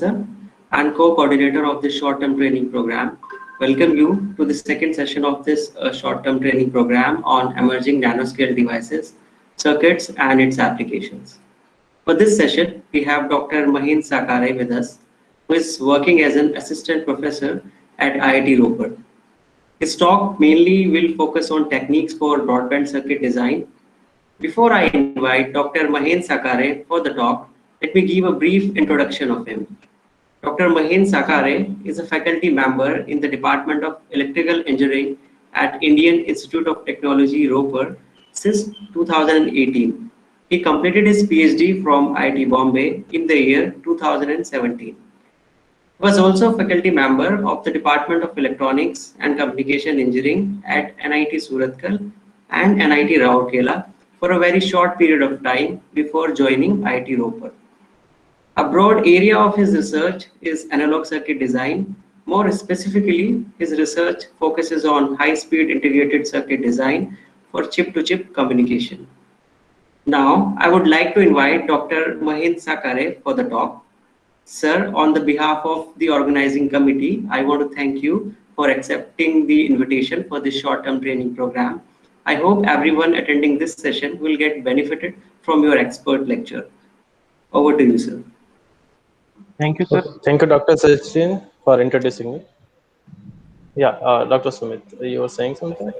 Professor and co-coordinator of this short-term training program. Welcome you to the second session of this short-term training program on emerging nanoscale devices, circuits, and its applications. For this session, we have Dr. Mahin Sakare with us, who is working as an assistant professor at IIT Ropar. His talk mainly will focus on techniques for broadband circuit design. Before I invite Dr. Mahin Sakare for the talk, let me give a brief introduction of him. Dr. Mahin Sakare is a faculty member in the Department of Electrical Engineering at Indian Institute of Technology, Ropar, since 2018. He completed his PhD from IIT Bombay in the year 2017. He was also a faculty member of the Department of Electronics and Communication Engineering at NIT Surathkal and NIT Rourkela for a very short period of time before joining IIT Ropar. A broad area of his research is analog circuit design. More specifically, his research focuses on high-speed integrated circuit design for chip-to-chip communication. Now, I would like to invite Dr. Mahin Sakare for the talk. Sir, on the behalf of the organizing committee, I want to thank you for accepting the invitation for this short-term training program. I hope everyone attending this session will get benefited from your expert lecture. Over to you, sir. Thank you, sir. Thank you, Dr. Sachin, for introducing me. Yeah, Dr. Sumit, you were saying something?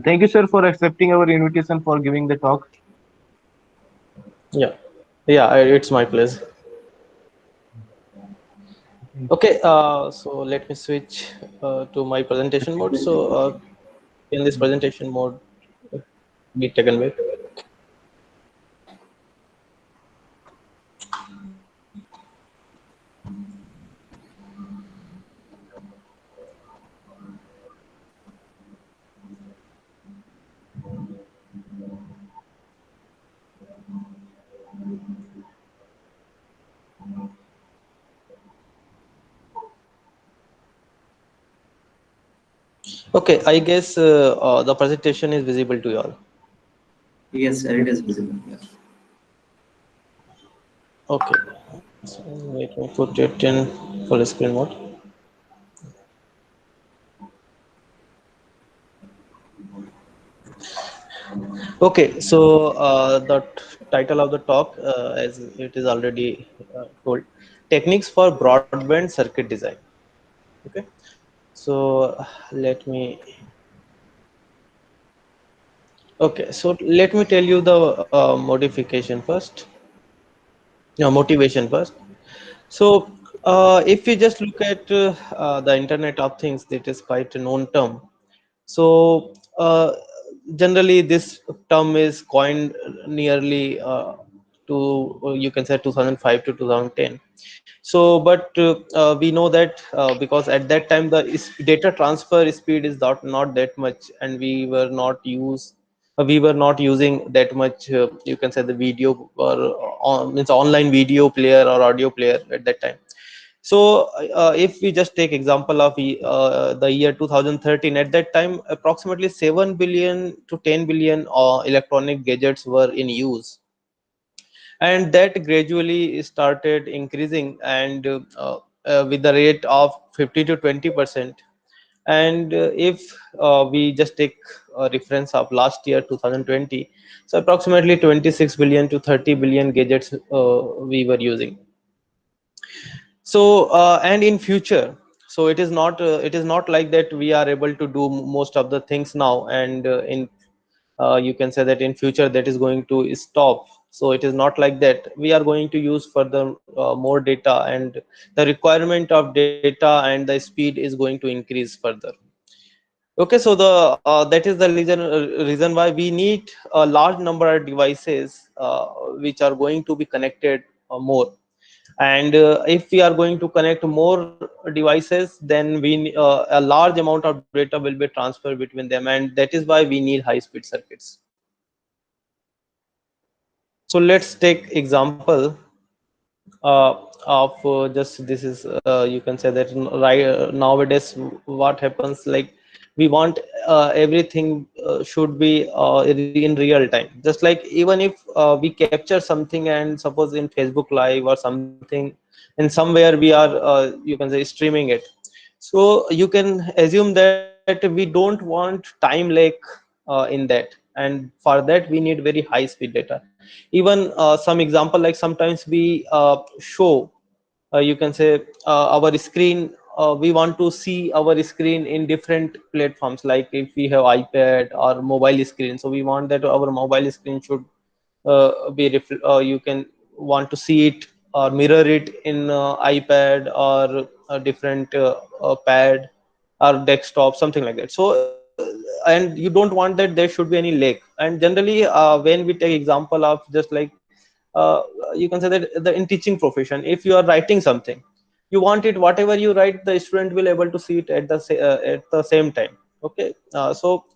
Thank you, sir, for accepting our invitation for giving the talk. Yeah, it's my pleasure. Okay, so let me switch to my presentation mode. So in this presentation mode, be taken with. Okay, I guess the presentation is visible to you all. Yes, sir, it is visible. Yeah. Okay, so let me put it in full screen mode. Okay, so the title of the talk, as it is already told, techniques for broadband circuit design. Okay, so let me. Okay, so let me tell you the modification first. No, motivation first. So if we just look at the Internet of Things, that is quite a known term. So generally, this term is coined nearly to you can say 2005 to 2010. So, but we know that because at that time the data transfer speed is not that much, and we were not using that much. You can say the video or means online video player or audio player at that time. So if we just take example of the year 2013, at that time approximately 7 billion to 10 billion electronic gadgets were in use, and that gradually started increasing, and with the rate of 50 to 20%. And if we just take a reference of last year 2020, so approximately 26 billion to 30 billion gadgets we were using. So and in future, so it is not like that we are able to do most of the things now, and in you can say that in future that is going to stop. So it is not like that. We are going to use further more data, and the requirement of data and the speed is going to increase further. Okay, so the that is the reason why we need a large number of devices which are going to be connected more. And if we are going to connect more devices, then a large amount of data will be transferred between them, and that is why we need high speed circuits. So let's take example of just this is you can say that right nowadays what happens, like we want everything should be in real time. Just like even if we capture something and suppose in Facebook Live or something, and somewhere we are you can say streaming it, so you can assume that we don't want time lag in that, and for that we need very high speed data. Even some example, like sometimes we show you can say our screen, we want to see our screen in different platforms, like if we have iPad or mobile screen, so we want that our mobile screen should you can want to see it or mirror it in iPad or a different pad or desktop, something like that. So and you don't want that there should be any lag. And generally when we take example of just like uh, you can say that in teaching profession, if you are writing something, you want it whatever you write, the student will able to see it at the same time. Okay, so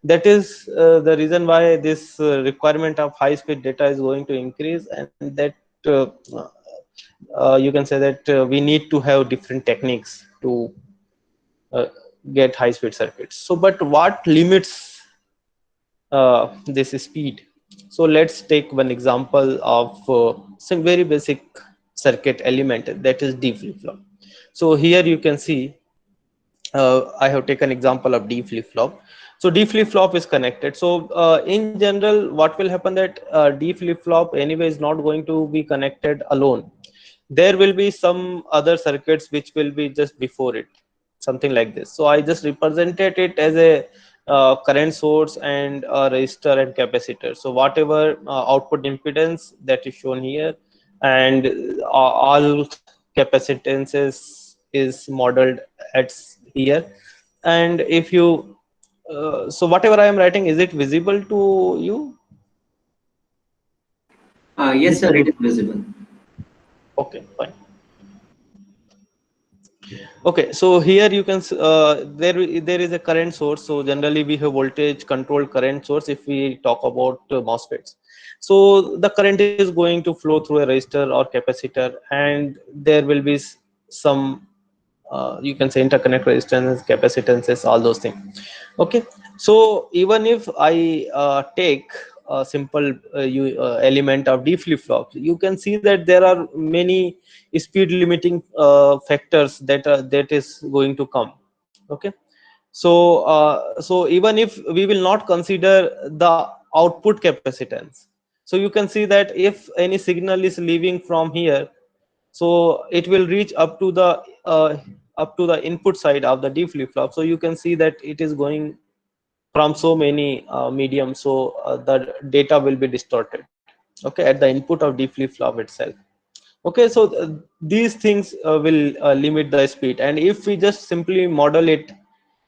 that is the reason why this requirement of high speed data is going to increase, and that uh, you can say that we need to have different techniques to uh, get high speed circuits. So but what limits this speed? So let's take one example of some very basic circuit element, that is D flip flop. So here you can see I have taken example of D flip flop. So D flip flop is connected. So in general, what will happen that D flip flop anyway is not going to be connected alone. There will be some other circuits which will be just before it, something like this. So I just represented it as a current source and a resistor and capacitor. So whatever output impedance that is shown here, and all capacitances is modeled at here. And if you so whatever I am writing, is it visible to you? Yes, sir, it is visible. Okay, fine. Okay, so here you can there is a current source. So generally we have voltage controlled current source if we talk about MOSFETs. So the current is going to flow through a resistor or capacitor, and there will be some you can say interconnect resistance, capacitances, all those things. Okay, so even if I take a simple element of D flip flop, you can see that there are many speed limiting factors that is going to come. Okay, so so even if we will not consider the output capacitance, so you can see that if any signal is leaving from here, so it will reach up to the input side of the D flip flop. So you can see that it is going from so many mediums, so the data will be distorted, okay, at the input of D flip flop itself. Okay, so these things will limit the speed. And if we just simply model it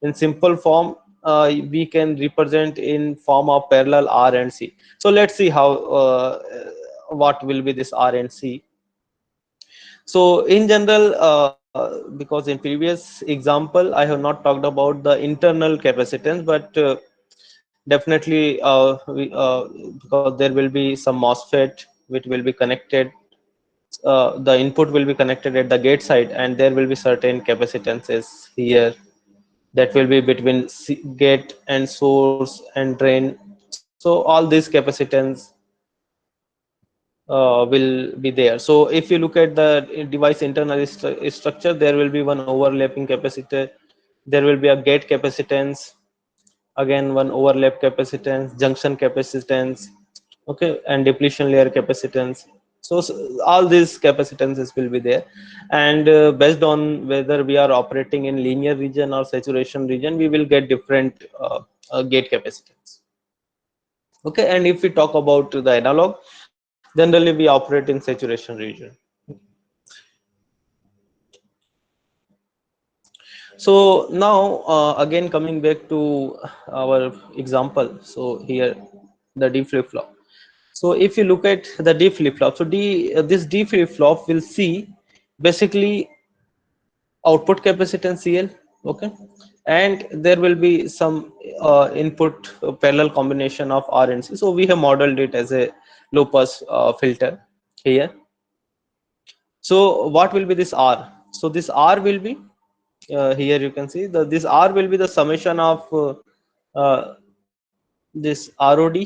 in simple form, we can represent in form of parallel R and C. So let's see how what will be this R and C. So in general, because in previous example, I have not talked about the internal capacitance, but definitely because there will be some MOSFET which will be connected, the input will be connected at the gate side, and there will be certain capacitances here that will be between gate and source and drain. So all these capacitance will be there. So if you look at the device internal structure, there will be one overlapping capacitor, there will be a gate capacitance, again one overlap capacitance, junction capacitance, okay, and depletion layer capacitance. So all these capacitances will be there, and based on whether we are operating in linear region or saturation region, we will get different gate capacitance. Okay, and if we talk about the analog, generally we operate in saturation region. So now again coming back to our example, so here the D flip flop. So if you look at the D flip flop, so this D flip flop will see basically output capacitance CL, okay, and there will be some input parallel combination of R and C. So we have modeled it as a low pass filter here. So what will be this R? So this R will be here you can see this R will be the summation of this ROD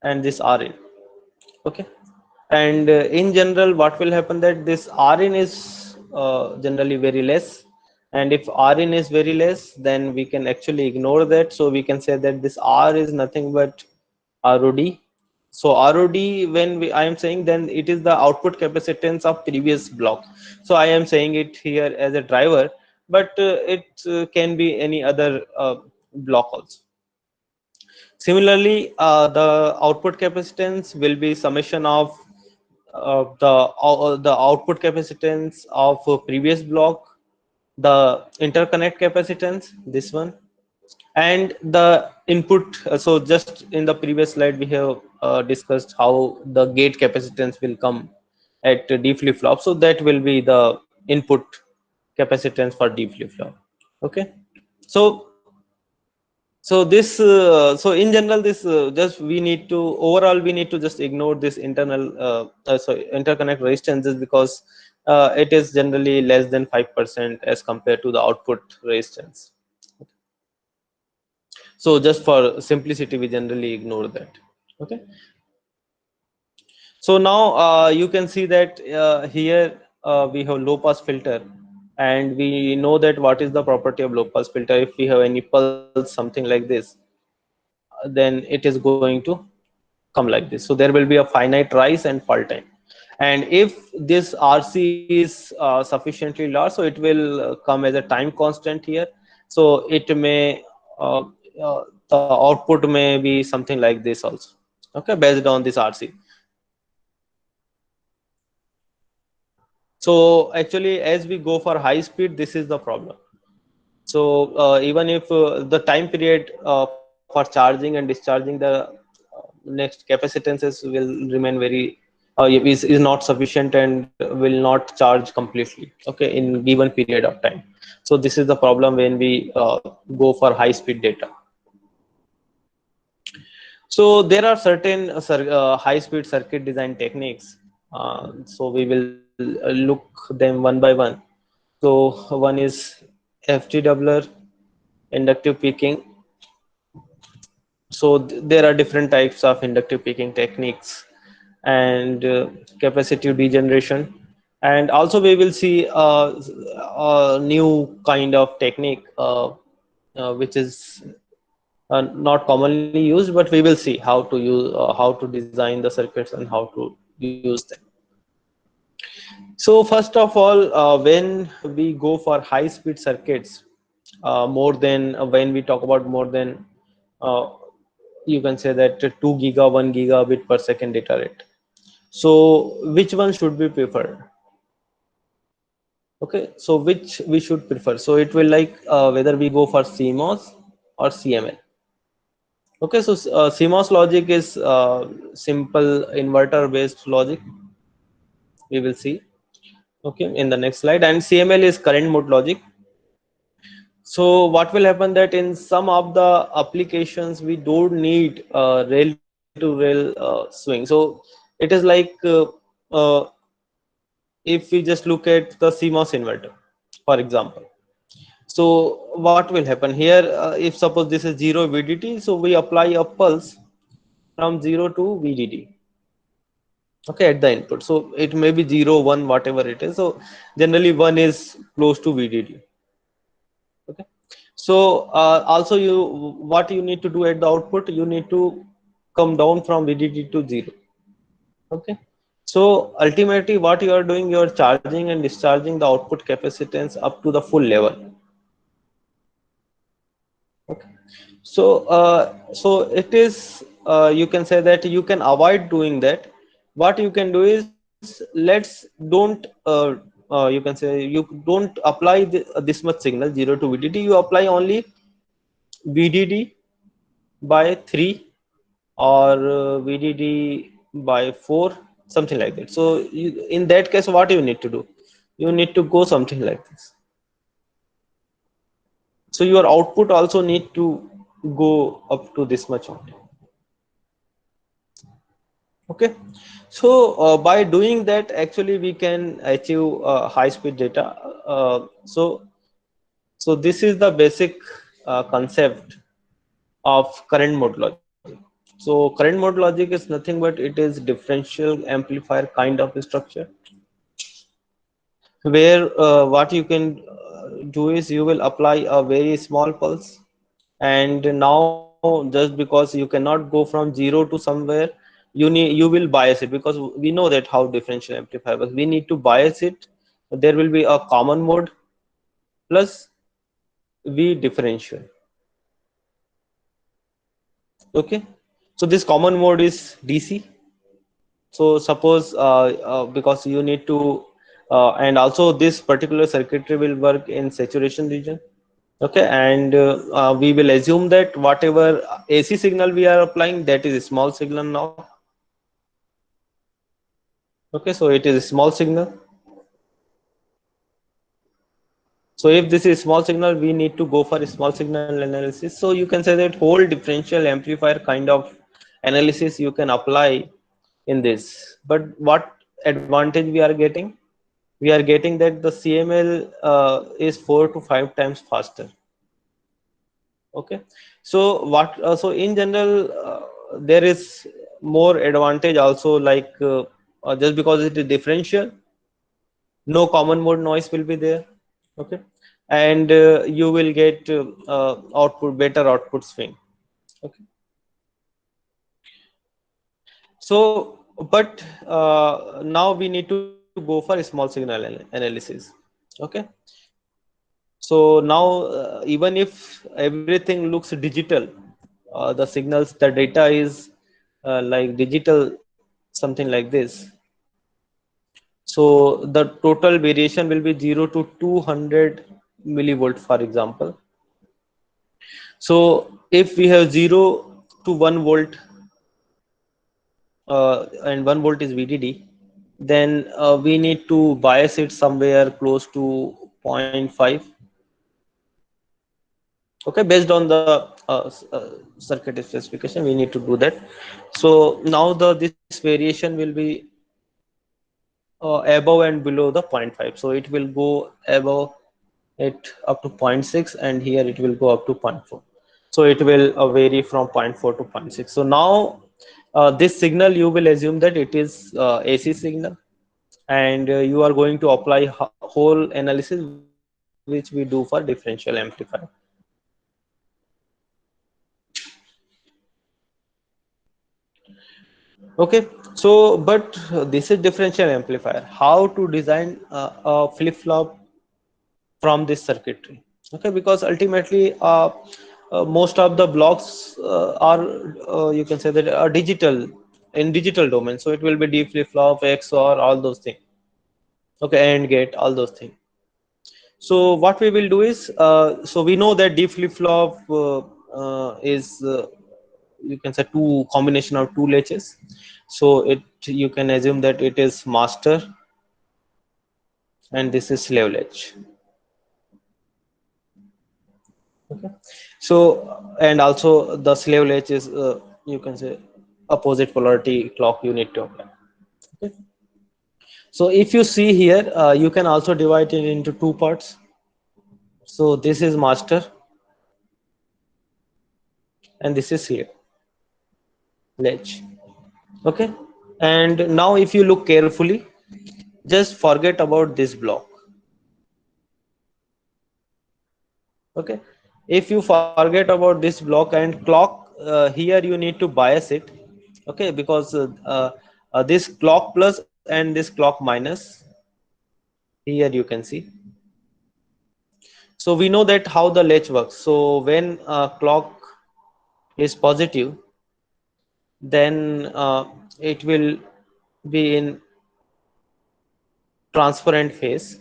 and this RN. Okay, and in general what will happen that this RN is generally very less, and if RN is very less then we can actually ignore that, so we can say that this R is nothing but ROD. So ROD, when I am saying, then it is the output capacitance of previous block. So I am saying it here as a driver, but it can be any other block also. Similarly, the output capacitance will be summation of the output capacitance of previous block, the interconnect capacitance, this one, and the input. So just in the previous slide we have discussed how the gate capacitance will come at D flip flop. So that will be the input capacitance for D flip flop. Okay, so this so in general this just we need to overall we need to just ignore this internal sorry, interconnect resistances, because it is generally less than 5% as compared to the output resistance. So just for simplicity we generally ignore that. Okay, so now you can see that here we have low pass filter, and we know that what is the property of low pass filter. If we have any pulse something like this, then it is going to come like this. So there will be a finite rise and fall time, and if this RC is sufficiently large, so it will come as a time constant here. So it may the output may be something like this also. Okay, based on this RC. So actually as we go for high speed, this is the problem. So even if the time period for charging and discharging the next capacitances will remain very is not sufficient and will not charge completely, okay, in given period of time. So this is the problem when we go for high speed data. So there are certain high speed circuit design techniques. So we will look them one by one. So one is FT doubler, inductive peaking. So there are different types of inductive peaking techniques, and capacitive degeneration, and also we will see a new kind of technique which is not commonly used, but we will see how to use how to design the circuits and how to use them. So first of all, when we go for high speed circuits, more than when we talk about more than uh, you can say that 2 giga 1 gigabit per second data rate, so which one should be preferred? Okay, so which we should prefer, so it will like whether we go for CMOS or CML. Okay, so CMOS logic is simple inverter based logic, we will see, okay, in the next slide, and CML is current mode logic. So what will happen that in some of the applications we don't need rail to rail swing. So it is like uh, if we just look at the CMOS inverter, for example. So what will happen here? If suppose this is 0 VDD, so we apply a pulse from 0 to VDD. Okay, at the input. So it may be 0, 1, whatever it is. So generally 1 is close to VDD. Okay. So also what you need to do at the output, you need to come down from VDD to 0. Okay. So ultimately what you are doing, you are charging and discharging the output capacitance up to the full level. Okay. So so it is you can say that you can avoid doing that. What you can do is, let's don't you can say you don't apply this much signal 0 to VDD, you apply only VDD by 3 or VDD by 4, something like that. So in that case what you need to do, you need to go something like this. So your output also need to go up to this much only. Okay, so by doing that, actually we can achieve high speed data. So this is the basic concept of current mode logic. So current mode logic is nothing but it is differential amplifier kind of structure, where what you can do is you will apply a very small pulse, and now just because you cannot go from 0 to somewhere, you will bias it, because we know that how differential amplifier works. We need to bias it. There will be a common mode plus V differential. Okay, so this common mode is DC. So suppose because you need to and also this particular circuitry will work in saturation region. Okay, and we will assume that whatever AC signal we are applying, that is a small signal now. Okay, so it is a small signal. So if this is small signal, we need to go for a small signal analysis. So you can say that whole differential amplifier kind of analysis you can apply in this. But what advantage we are getting? We are getting that the CML is 4 to 5 times faster. Okay, so what? So in general, there is more advantage also, like just because it is differential, no common mode noise will be there. Okay, and you will get output, better output swing. Okay, so but now we need to go for a small signal analysis. Okay, so now even if everything looks digital, the signals, the data is like digital, something like this. So the total variation will be 0 to 200 millivolt, for example. So if we have 0 to 1 volt and 1 volt is VDD, then we need to bias it somewhere close to 0.5. Okay, based on the circuit specification, we need to do that. So now this variation will be above and below the 0.5. So it will go above it up to 0.6, and here it will go up to 0.4. So it will vary from 0.4 to 0.6. So now this signal, you will assume that it is AC signal, and you are going to apply whole analysis which we do for differential amplifier. Okay, so but this is differential amplifier. How to design a flip-flop from this circuitry? Okay, because ultimately most of the blocks are you can say that are digital, in digital domain. So it will be D flip-flop, XOR, all those things. Okay, AND gate, all those things. So what we will do is, so we know that D flip-flop is you can say two combination of two latches. So you can assume that it is master and this is slave latch. Okay, so and also the slave latch is you can say opposite polarity clock you need to apply. Okay, so if you see here, you can also divide it into two parts. So this is master and this is slave latch. Okay, and now if you look carefully, just forget about this block. Okay, if you forget about this block and clock, here you need to bias it. Okay, because this clock plus and this clock minus, here you can see. So we know that how the latch works. So when clock is positive, then it will be in transparent phase,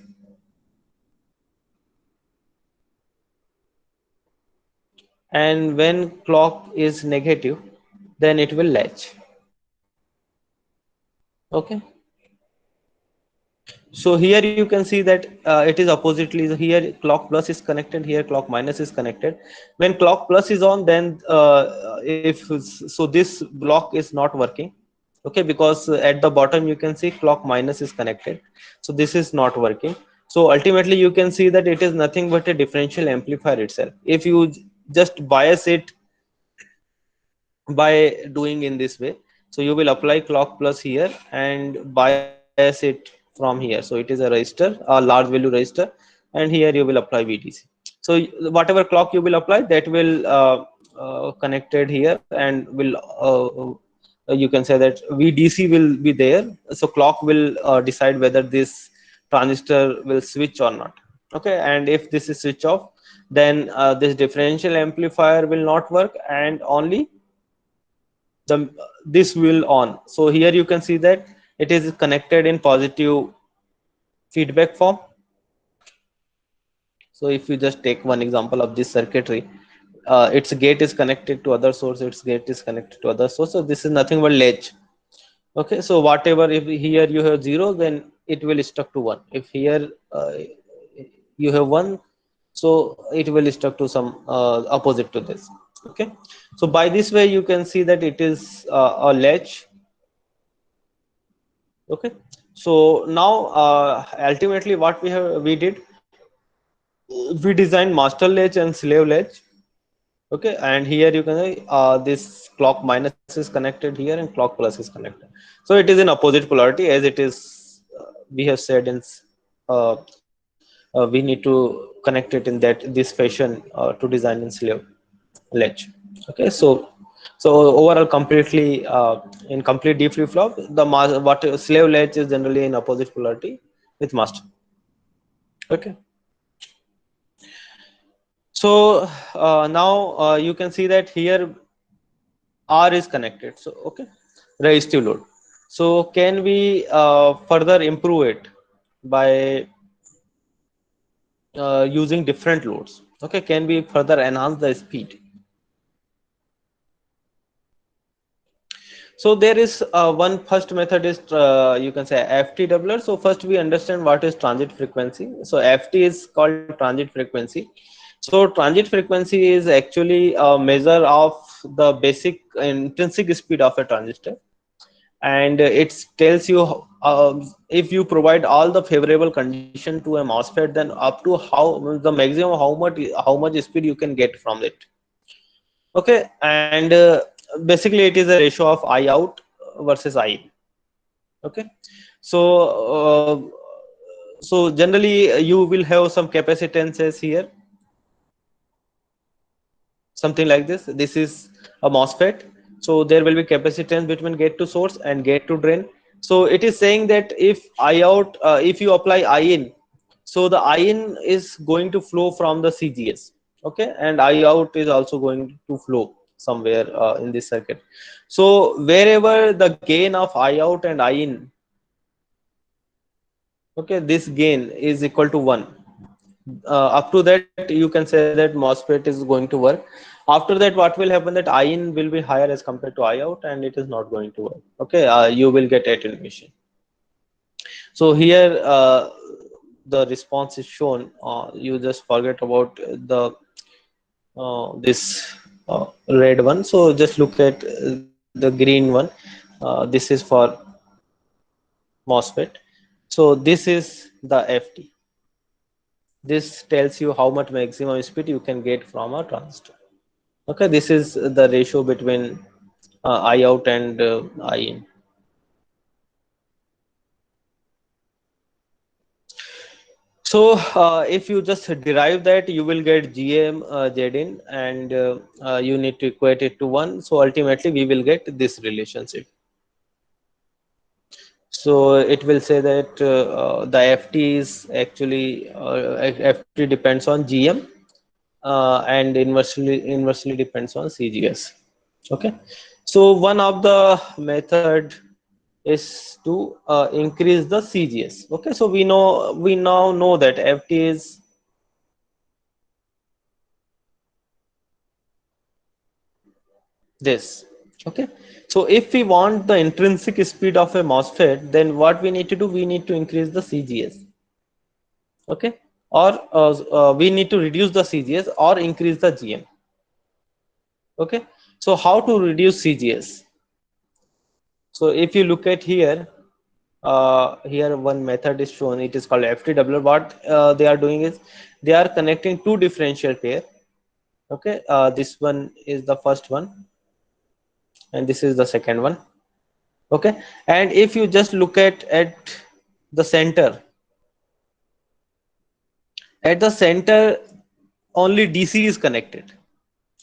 and when clock is negative, then it will latch. Okay, so here you can see that it is oppositely. Here clock plus is connected, here clock minus is connected. When clock plus is on, then if so this block is not working. Okay, because at the bottom you can see clock minus is connected, so this is not working. So ultimately you can see that it is nothing but a differential amplifier itself. If you just bias it by doing in this way, so you will apply clock plus here and bias it from here. So it is a resistor, a large value resistor, and here you will apply VDC. So whatever clock you will apply, that will connected here and will you can say that VDC will be there. So clock will decide whether this transistor will switch or not. Okay, and if this is switch off, then this differential amplifier will not work, and only the this will on. So here you can see that it is connected in positive feedback form. So if you just take one example of this circuitry, its gate is connected to other source, its gate is connected to other source, so this is nothing but latch. Okay, so whatever, if here you have 0, then it will stuck to 1. If here you have 1, so it will stuck to some opposite to this. Okay, so by this way you can see that it is a latch. Okay, so now ultimately what we did, we designed master latch and slave latch. Okay, and here you can say this clock minus is connected here and clock plus is connected. So it is in opposite polarity, as it is we have said in we need to connect it in this fashion to design in slave latch. Okay, so overall completely in complete D flip flop, the what slave latch is generally in opposite polarity with master. Okay, so now you can see that here R is connected. So okay, resistive load. So can we further improve it by using different loads? Okay, can we further enhance the speed? So there is one first method is you can say FT doubler. So first we understand what is transit frequency. So FT is called transit frequency. So transit frequency is actually a measure of the basic intrinsic speed of a transistor, and it tells you if you provide all the favorable condition to a MOSFET, then up to how the maximum how much speed you can get from it. Okay, and basically it is a ratio of I out versus I in. Okay, so so generally you will have some capacitances here, something like this. This is a MOSFET, so there will be capacitance between gate to source and gate to drain. So it is saying that if I out if you apply I in, so the I in is going to flow from the CGS. Okay, and I out is also going to flow somewhere in this circuit. So wherever the gain of I out and I in, okay, this gain is equal to 1. Up to that you can say that MOSFET is going to work. After that what will happen, that I in will be higher as compared to I out, and it is not going to work. Okay, you will get attenuation. So here the response is shown. You just forget about the this red one, so just look at the green one. This is for MOSFET. So this is the FT. This tells you how much maximum speed you can get from a transistor. Okay, this is the ratio between I out and I in. So if you just derive that, you will get GM Z in, and you need to equate it to 1. So ultimately we will get this relationship. So it will say that the FT is actually FT depends on GM and inversely depends on CGS. Okay, so one of the method is to increase the CGS. Okay, so we now know that FT is this. Okay, so if we want the intrinsic speed of a MOSFET, then what we need to do, we need to increase the CGS. Okay, or we need to reduce the CGS or increase the GM. Okay, so how to reduce CGS? So if you look at here, here one method is shown. It is called FTW. What they are doing is they are connecting two differential pair. Okay, this one is the first one, and this is the second one. Okay, and if you just look at the center, at the center only DC is connected.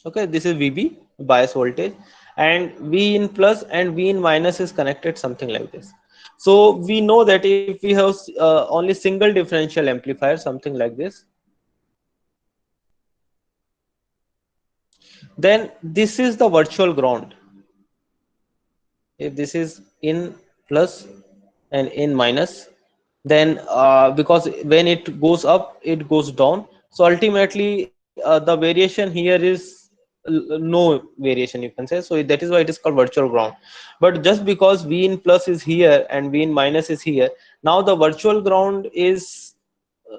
Okay, this is VB, bias voltage, and V in plus and V in minus is connected, something like this. So we know that if we have only single differential amplifier, something like this, then this is the virtual ground. If this is in plus and in minus, then because when it goes up it goes down, so ultimately the variation here is no variation, you can say. So that is why it is called virtual ground. But just because V in plus is here and V in minus is here, now the virtual ground is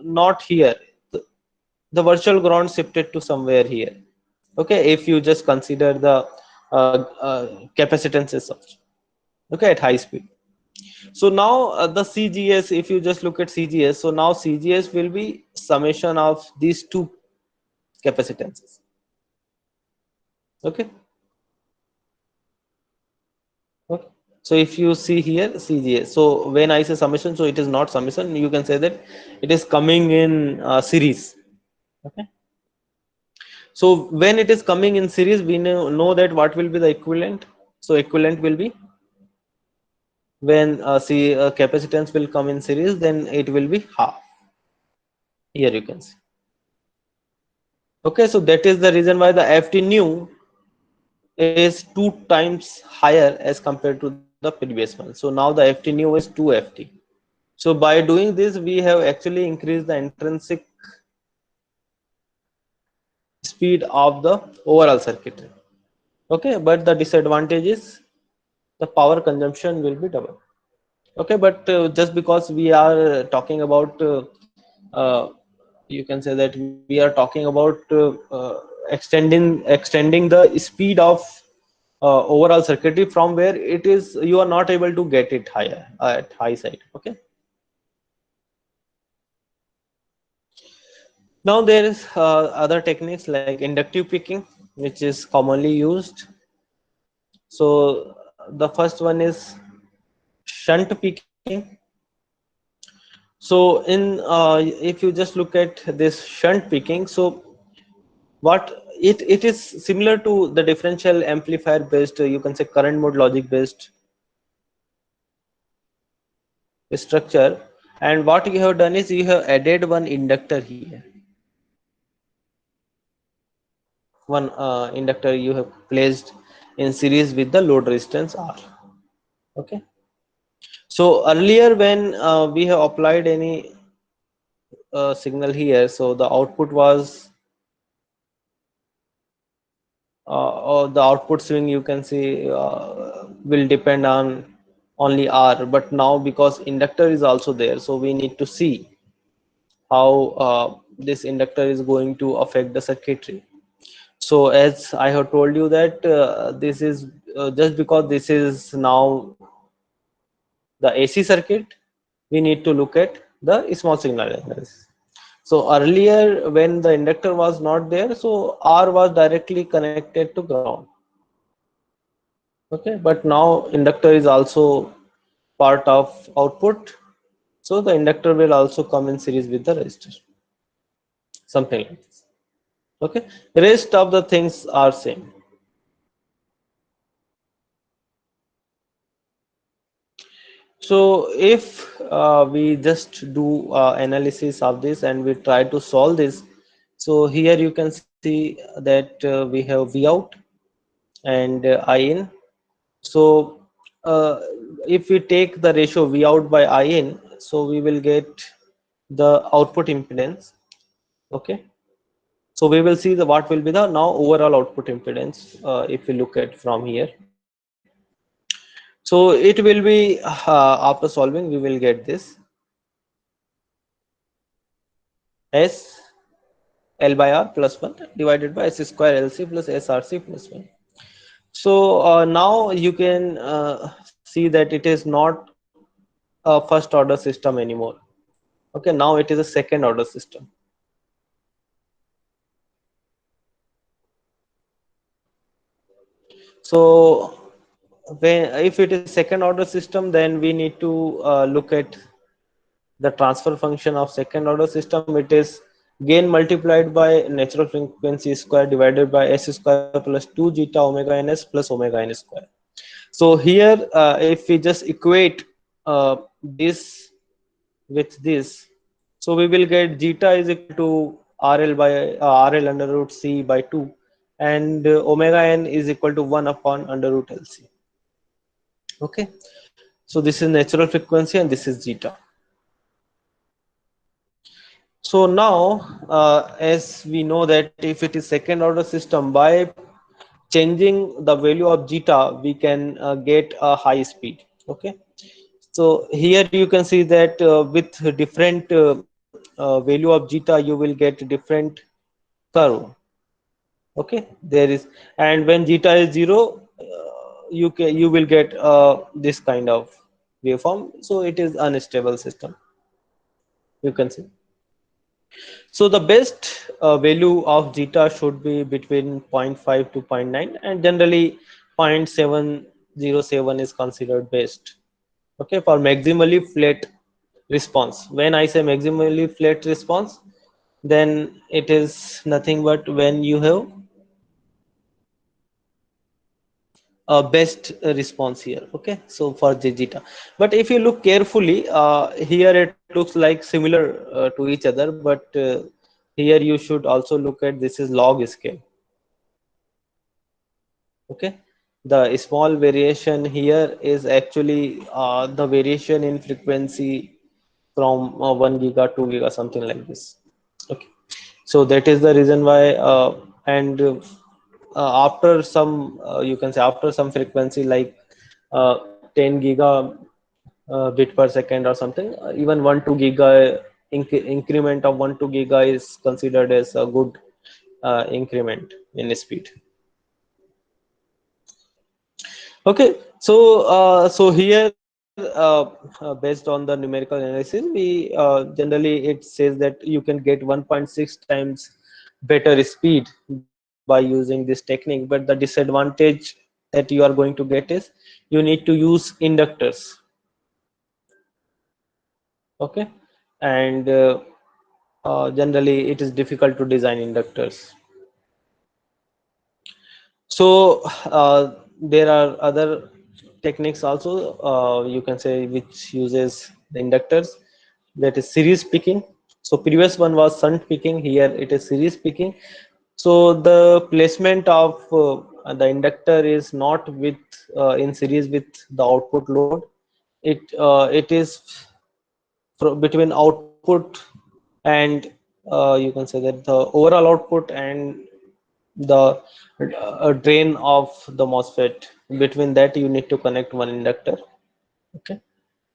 not here. The virtual ground shifted to somewhere here. Okay, if you just consider the capacitances of, okay, at high speed. So now the CGS, if you just look at CGS, so now CGS will be summation of these two capacitances. Okay. Okay. So if you see here CGS, so when I say summation, so it is not summation. You can say that it is coming in series. Okay. So when it is coming in series, we know that what will be the equivalent. So equivalent will be when capacitance will come in series, then it will be half. Here you can see. Okay, so that is the reason why the FT new is 2 times higher as compared to the previous one. So now the FT new is 2FT. So by doing this, we have actually increased the intrinsic speed of the overall circuitry. Okay, but the disadvantage is the power consumption will be double. Okay, but just because we are talking about you can say that we are talking about extending the speed of overall circuitry from where it is you are not able to get it higher at high side. Okay, now there is other techniques like inductive picking, which is commonly used. So the first one is shunt picking. So in if you just look at this shunt picking, so what it is similar to the differential amplifier based, you can say current mode logic based structure, and what you have done is you have added one inductor here, one inductor you have placed in series with the load resistance R. Okay, so earlier when we have applied any signal here, so the output was or the output swing, you can see will depend on only R, but now because inductor is also there, so we need to see how this inductor is going to affect the circuitry. So as I have told you that this is just because this is now the AC circuit, we need to look at the small signal analysis. So earlier when the inductor was not there, so R was directly connected to ground. Okay, but now inductor is also part of output, so the inductor will also come in series with the resistor, something like this. Okay, rest of the things are same. So if we just do analysis of this and we try to solve this, so here you can see that we have V out and I in. So if we take the ratio V out by I in, so we will get the output impedance. Okay, so we will see the what will be the now overall output impedance if we look at from here. So it will be after solving we will get this S L by R plus 1 divided by S square LC plus SRC plus 1. So now you can see that it is not a first order system anymore. Okay, now it is a second order system. So when if it is second order system, then we need to look at the transfer function of second order system. It is gain multiplied by natural frequency square divided by s square plus 2 zeta omega ns plus omega n square. So here if we just equate this with this, so we will get zeta is equal to rl by rl under root c by 2, and omega n is equal to 1 upon under root lc. Okay, so this is natural frequency and this is zeta. So now as we know that if it is second order system, by changing the value of zeta we can get a high speed. Okay, so here you can see that with different value of zeta you will get different curve. Okay, there is, and when zeta is 0 you will get this kind of waveform, so it is unstable system, you can see. So the best value of zeta should be between 0.5 to 0.9, and generally 0.707 is considered best. Okay, for maximally flat response. When I say maximally flat response, then it is nothing but when you have a best response here. Okay, so for the zeta, but if you look carefully here it looks like similar to each other, but here you should also look at this is log scale. Okay, the small variation here is actually the variation in frequency from 1 giga 2 giga something like this. Okay, so that is the reason why and after some you can say after some frequency like 10 giga bit per second or something, even 1 2 giga increment of 1 2 giga is considered as a good increment in speed. Okay, so here based on the numerical analysis, we generally it says that you can get 1.6 times better speed by using this technique, but the disadvantage that you are going to get is you need to use inductors. Okay, and generally it is difficult to design inductors. So there are other techniques also, you can say, which uses the inductors, that is series picking. So previous one was shunt picking, here it is series picking. So the placement of the inductor is not with in series with the output load. It is between output and you can say that the overall output and the drain of the MOSFET. Between that you need to connect one inductor. Okay,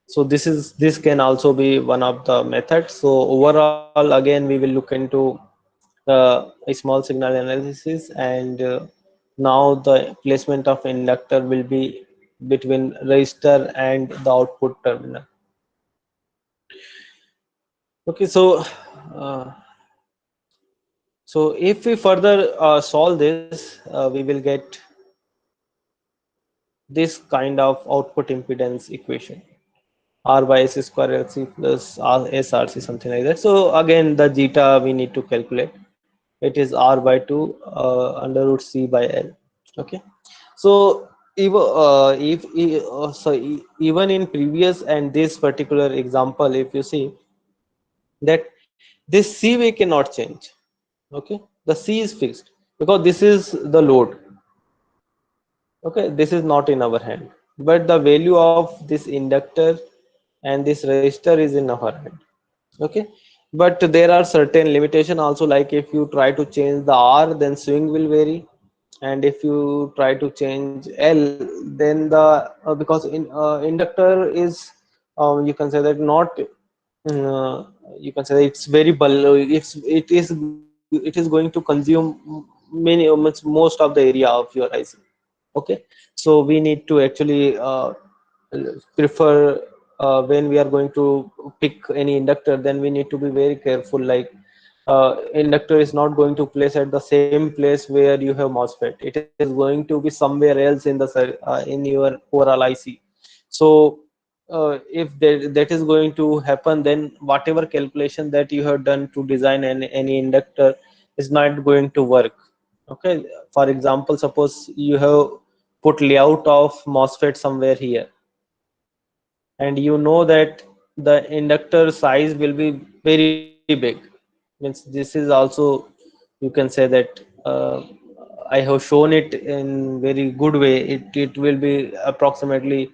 so this can also be one of the methods. So overall again we will look into a small signal analysis, and now the placement of inductor will be between resistor and the output terminal. Okay, so so if we further solve this, we will get this kind of output impedance equation, R by S square LC plus SRC, something like that. So again the zeta we need to calculate. It is R by 2 under root C by L. Okay, so even in previous and this particular example, if you see that this C we cannot change. Okay, the C is fixed because this is the load. Okay, this is not in our hand, but the value of this inductor and this resistor is in our hand. Okay, but there are certain limitation also, like if you try to change the R, then swing will vary, and if you try to change L, then the because inductor is you can say that not you can say it's very it is going to consume most of the area of your IC. Okay, so we need to actually prefer when we are going to pick any inductor, then we need to be very careful. Like inductor is not going to place at the same place where you have MOSFET. It is going to be somewhere else in the in your overall IC. So if that is going to happen, then whatever calculation that you have done to design any inductor is not going to work. Okay, for example, suppose you have put layout of MOSFET somewhere here, and you know that the inductor size will be very big. Means this is also, you can say that I have shown it in very good way. It will be approximately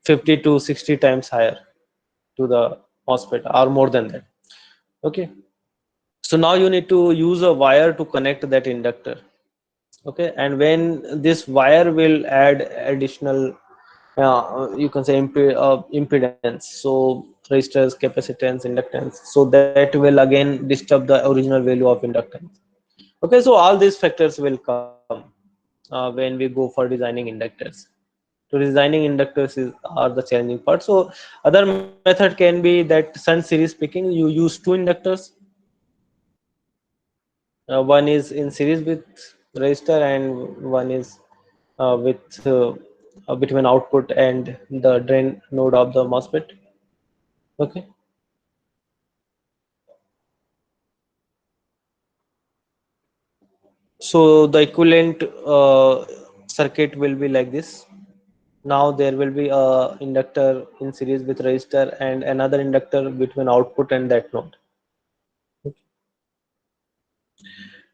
50 to 60 times higher to the MOSFET, or more than that. Okay, so now you need to use a wire to connect that inductor. Okay, and when this wire will add additional you can say impedance, so resistors, capacitance, inductance, so that will again disturb the original value of inductance. Okay, so all these factors will come when we go for designing inductors. So designing inductors are the challenging part. So other method can be that shunt series picking. You use two inductors. One is in series with resistor, and one is with between output and the drain node of the MOSFET. Okay. So the equivalent circuit will be like this. Now there will be a inductor in series with resistor and another inductor between output and that node.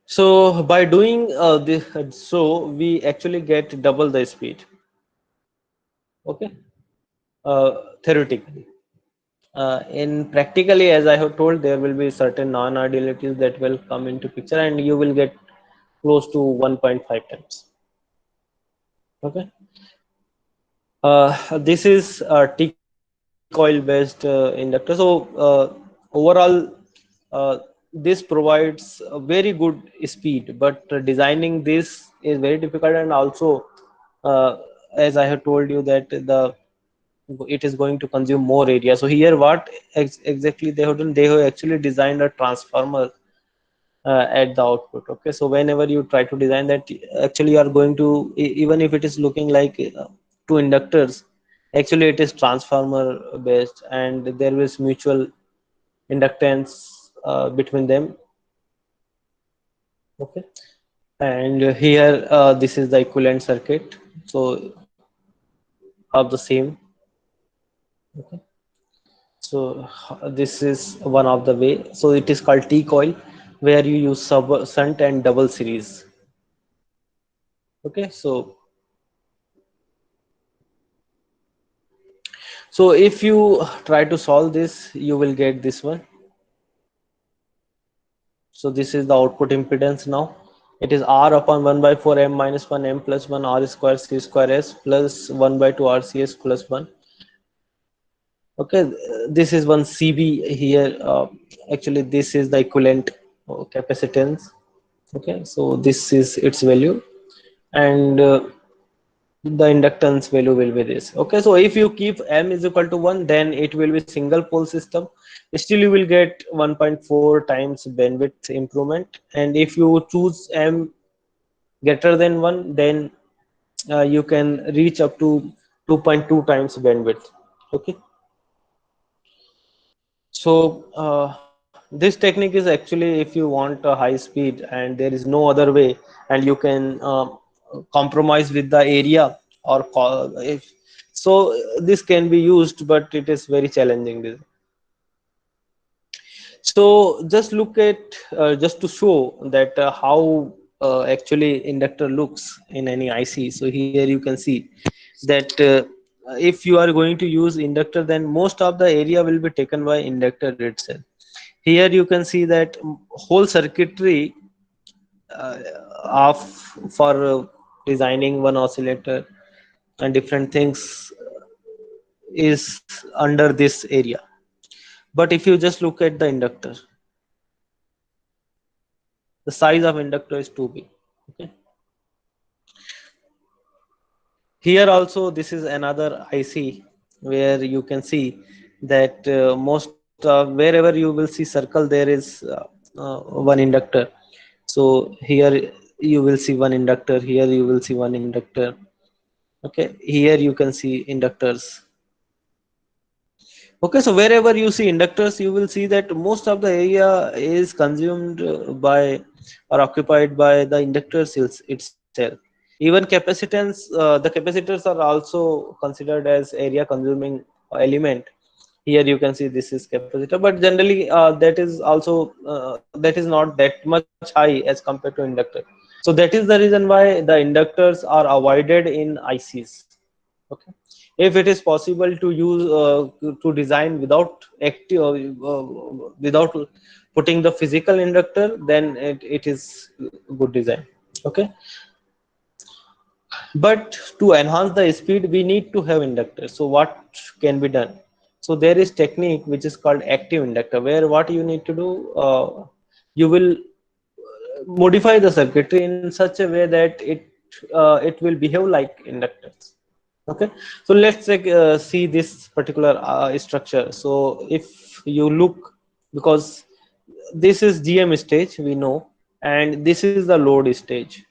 So by doing this, so we actually get double the speed. Okay, theoretically. In practically, as I have told, there will be certain non-idealities that will come into picture, and you will get close to 1.5 times. Okay. This is a T-coil based inductor. So overall, this provides a very good speed, but designing this is very difficult, and also, as I have told you, that it is going to consume more area. So here, what exactly they have done? They have actually designed a transformer at the output. Okay, so whenever you try to design that, actually you are going to, even if it is looking like two inductors, actually it is transformer based, and there is mutual inductance between them. Okay, and here this is the equivalent circuit, so of the same. Okay, so this is one of the way. So it is called T coil, where you use shunt and double series. Okay, so if you try to solve this, you will get this one. So this is the output impedance now. It is R upon 1 by 4 M minus 1 M plus 1 R square C square S plus 1 by 2 RCS plus 1. Okay, this is one CB here. Actually, this is the equivalent capacitance. Okay, so this is its value, and the inductance value will be this. Okay, so if you keep M is equal to 1, then it will be single pole system. Still you will get 1.4 times bandwidth improvement, and if you choose M greater than 1, then you can reach up to 2.2 times bandwidth. Okay, so this technique is actually, if you want a high speed and there is no other way, and you can compromise with the area, or if so, this can be used, but it is very challenging. So just look at just to show that how actually inductor looks in any IC. So here you can see that if you are going to use inductor, then most of the area will be taken by inductor itself. Here you can see that whole circuitry uh, of for designing one oscillator and different things is under this area. But if you just look at the inductor, the size of inductor is too big. Okay, here also this is another IC where you can see that most wherever you will see circle, there is one inductor. So here you will see one inductor, here you will see one inductor. Okay, here you can see inductors. Okay, so wherever you see inductors, you will see that most of the area is consumed by or occupied by the inductors itself. Even capacitance, the capacitors are also considered as area consuming element. Here you can see this is capacitor, but generally that is also that is not that much high as compared to inductor. So that is the reason why the inductors are avoided in ICs. Okay, if it is possible to use to design without active without putting the physical inductor, then it is good design. Okay, but to enhance the speed we need to have inductor. So what can be done? So there is technique which is called active inductor, where what you need to do, you will modify the circuitry in such a way that it will behave like inductors. Okay, so let's see this particular structure. So if you look, because this is GM stage we know, and this is the load stage.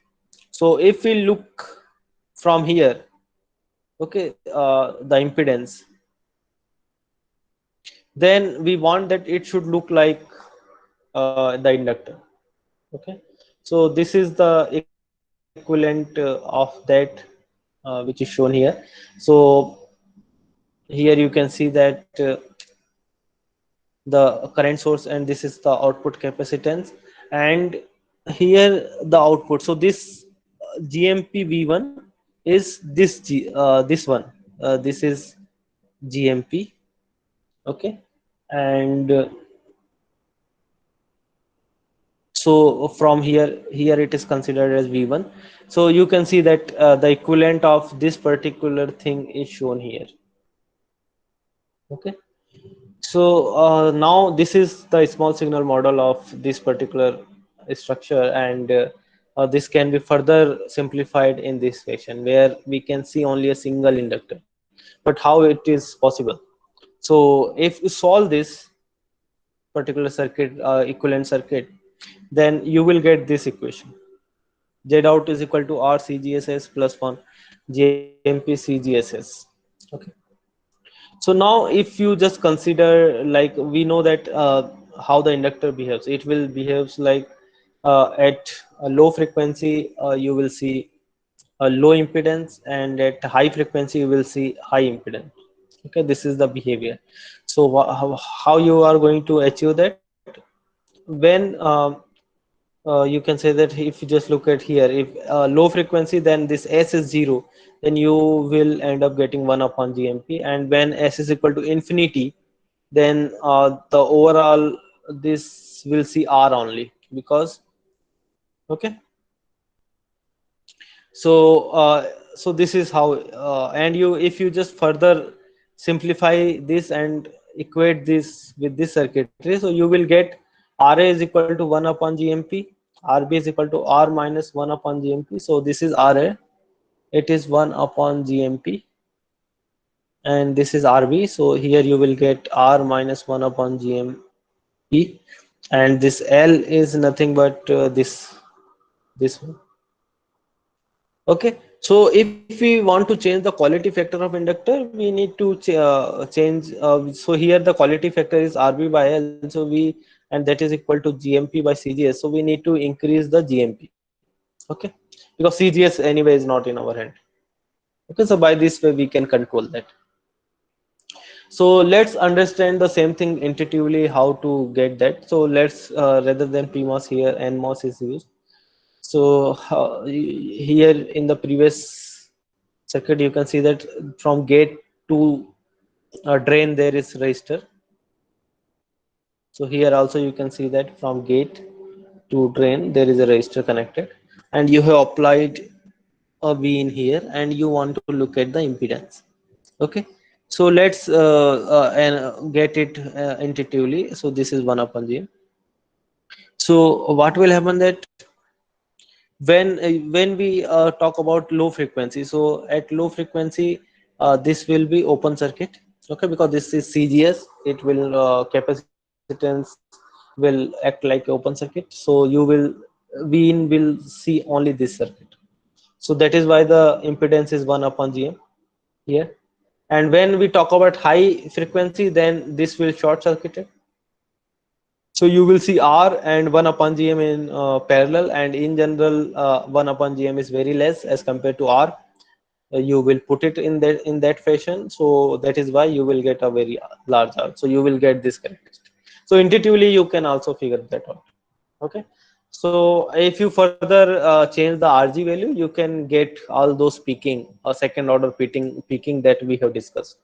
So if we look from here, okay, the impedance, then we want that it should look like the inductor. Okay, so this is the equivalent of that which is shown here. So here you can see that the current source, and this is the output capacitance, and here the output. So this GMP V1 is this one, this is GMP. Okay, and so from here it is considered as V1. So you can see that the equivalent of this particular thing is shown here. Okay, so now this is the small signal model of this particular structure, and this can be further simplified in this fashion, where we can see only a single inductor. But how it is possible? So if you solve this particular circuit, equivalent circuit, then you will get this equation: Z out is equal to R CGSS plus 1 GMP CGSS. Okay, so now if you just consider, like, we know that how the inductor behaves. It will behaves like at a low frequency you will see a low impedance, and at high frequency you will see high impedance. Okay, this is the behavior. So how you are going to achieve that? When you can say that if you just look at here, if low frequency, then this S is 0, then you will end up getting 1 upon GMP, and when S is equal to infinity, then the overall this will see R only, because okay. So so this is how and you, if you just further simplify this and equate this with this circuitry, so you will get RA is equal to 1 upon GMP, RB is equal to R minus 1 upon GMP. So this is RA, it is 1 upon GMP, and this is RB. So here you will get R minus 1 upon GMP, and this L is nothing but this one. Okay, so if we want to change the quality factor of inductor, we need to change. So here the quality factor is RB by L, so we, and that is equal to GMP by CGS. So we need to increase the GMP. Okay, because CGS anyway is not in our hand. Okay, so by this way we can control that. So let's understand the same thing intuitively how to get that. So let's rather than PMOS, here NMOS is used. So here in the previous circuit you can see that from gate to drain there is resistor. So here also you can see that from gate to drain there is a resistor connected, and you have applied a V in here, and you want to look at the impedance. Okay, so let's get it intuitively. So this is 1 upon G. So what will happen that when we talk about low frequency, so at low frequency this will be open circuit. Okay, because this is CGS, it will capacitance will act like open circuit, so you will will see only this circuit. So that is why the impedance is 1 upon Gm here. And when we talk about high frequency, then this will short circuited. So you will see R and 1 upon Gm in parallel, and in general 1 upon Gm is very less as compared to R. You will put it in that fashion, so that is why you will get a very large R. So you will get this characteristic. So intuitively you can also figure that out. Okay, so if you further change the RG value, you can get all those peaking, second order peaking that we have discussed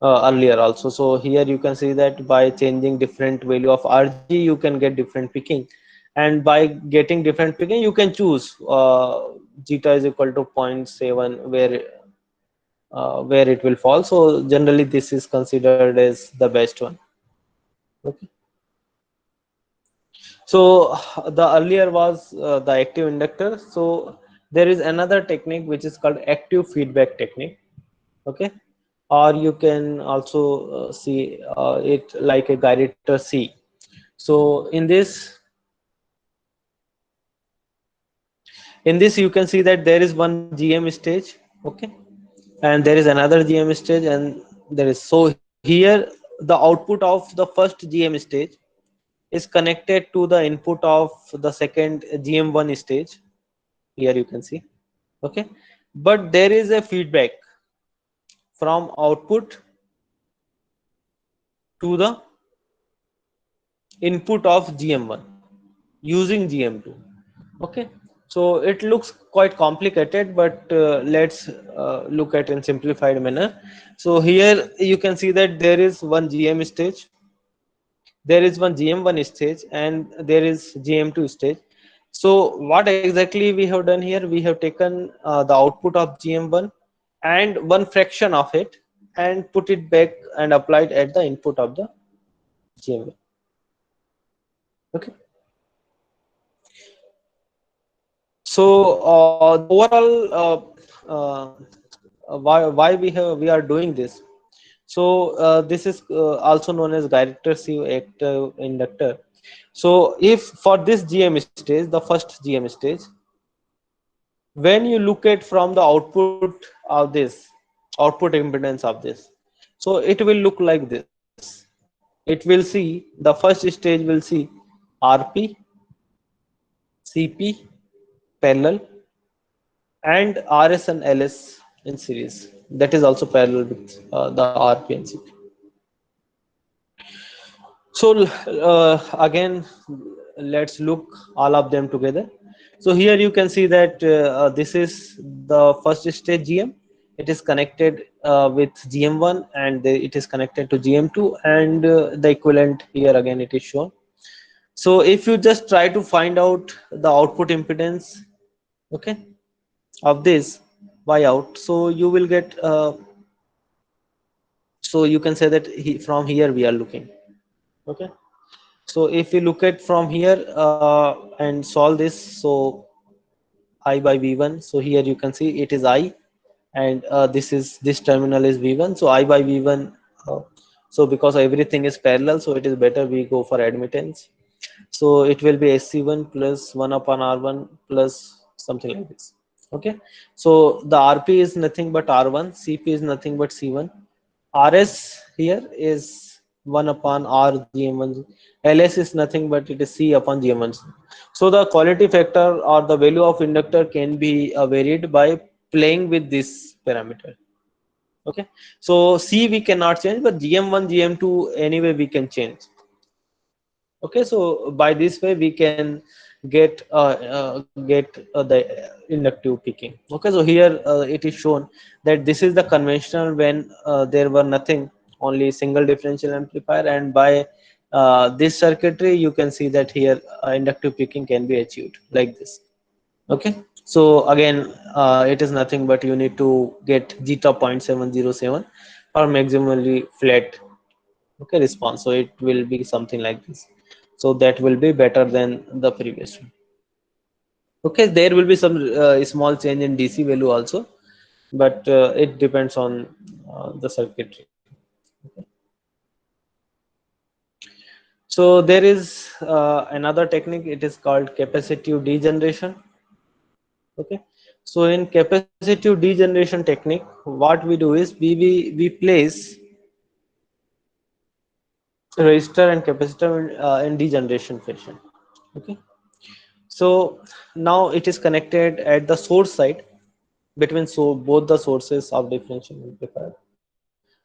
earlier also. So here you can see that by changing different value of RG, you can get different peaking, and by getting different peaking, you can choose zeta is equal to 0.7 where it will fall. So generally this is considered as the best one. Okay. So the earlier was the active inductor. So there is another technique which is called active feedback technique. Okay, or you can also see it like a gyrator C. So in this you can see that there is one GM stage. Okay, and there is another GM stage, and there is, so here the output of the first GM stage is connected to the input of the second GM1 stage. Here you can see. Okay, but there is a feedback from output to the input of GM1 using GM2. Okay, so it looks quite complicated, but let's look at in simplified manner. So here you can see that there is one GM stage, there is one GM1 stage, and there is GM2 stage. So what exactly we have done here, we have taken the output of GM1 and one fraction of it and put it back and applied at the input of the GM1. Okay, so the overall why we are doing this. So this is also known as gyrator C active inductor. So if for this GM stage, the first GM stage, when you look at from the output of this, output impedance of this, so it will look like this. It will see, the first stage will see RP, CP parallel, and RS and LS in series. That is also parallel with the RP and CP. So again, let's look all of them together. So here you can see that this is the first stage GM. It is connected with GM1, and it is connected to GM2, and the equivalent here again it is shown. So if you just try to find out the output impedance, okay, of this Y out, so you will get so you can say that from here we are looking. Okay, so if we look at from here and solve this, so I by V1, so here you can see it is I, and this terminal is V1, so I by V1, so because everything is parallel, so it is better we go for admittance. So it will be SC1 plus 1 upon R1 plus something like this. Okay, so the RP is nothing but R1, CP is nothing but C1, RS here is 1 upon R GM1, LS is nothing but it is C upon GM1. So the quality factor or the value of inductor can be varied by playing with this parameter. Okay, so C we cannot change, but GM1 GM2 anyway we can change. Okay, so by this way we can get the inductive peaking. Okay, so here it is shown that this is the conventional when there were nothing, only single differential amplifier, and by this circuitry you can see that here inductive peaking can be achieved like this. Okay, so again it is nothing but you need to get zeta 0.707 or maximally flat, okay, response. So it will be something like this, so that will be better than the previous one. Okay, there will be some small change in DC value also, but it depends on the circuitry. So there is another technique, it is called capacitive degeneration. Okay, so in capacitive degeneration technique, what we do is we place resistor and capacitor in degeneration fashion. Okay, so now it is connected at the source side between both the sources of differential amplifier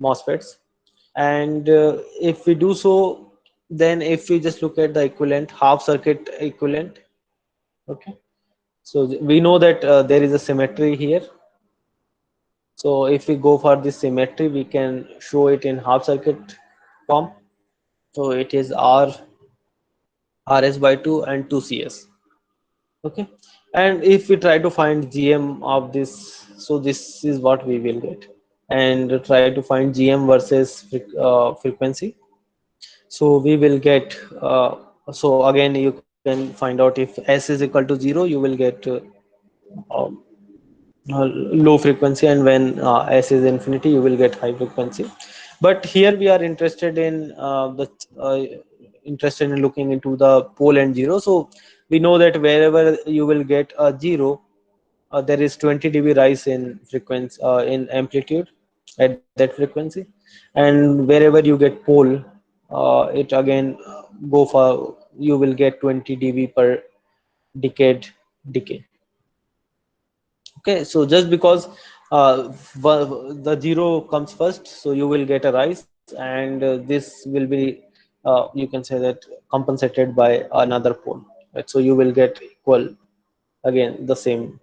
MOSFETs, and if we do so, then if we just look at the equivalent half circuit equivalent. Okay, so we know that there is a symmetry here. So if we go for this symmetry, we can show it in half circuit form. So it is Rs by 2 and 2 Cs. Okay, and if we try to find GM of this, so this is what we will get, and try to find GM versus frequency. So we will get so again you can find out if S is equal to 0, you will get um, low frequency, and when S is infinity, you will get high frequency. But here we are interested in uh, interested in looking into the pole and zero. So we know that wherever you will get a zero, there is 20 dB rise in frequency in amplitude at that frequency, and wherever you get pole, it again go for, you will get 20 dB per decade. Okay, so just because the zero comes first, so you will get a rise, and this will be you can say that compensated by another pole, right? So you will get equal again the same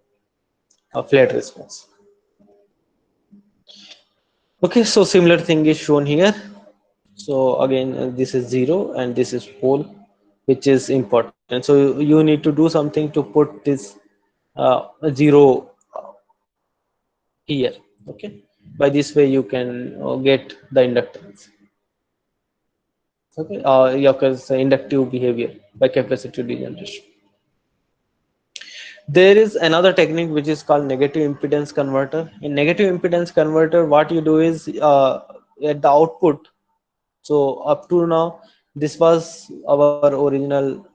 flat response. Okay, so similar thing is shown here. So again, this is zero and this is pole, which is important. So you need to do something to put this zero here. Okay, by this way you can get the inductance. Okay, occurs inductive behavior by capacitive degeneration. There is another technique which is called negative impedance converter. In negative impedance converter, what you do is at the output. So up to now, this was our original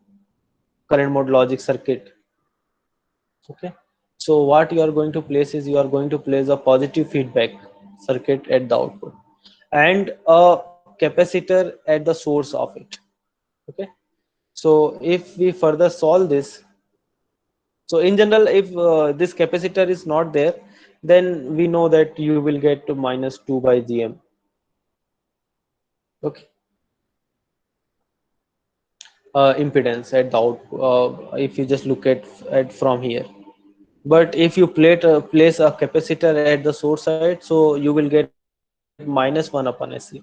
current mode logic circuit. Okay, so what you are going to place is you are going to place a positive feedback circuit at the output and a capacitor at the source of it. Okay, so if we further solve this, so in general, if this capacitor is not there, then we know that you will get to minus 2 by GM. Okay, impedance at the output, if you just look at from here. But if you place a capacitor at the source side, so you will get minus 1 upon SC.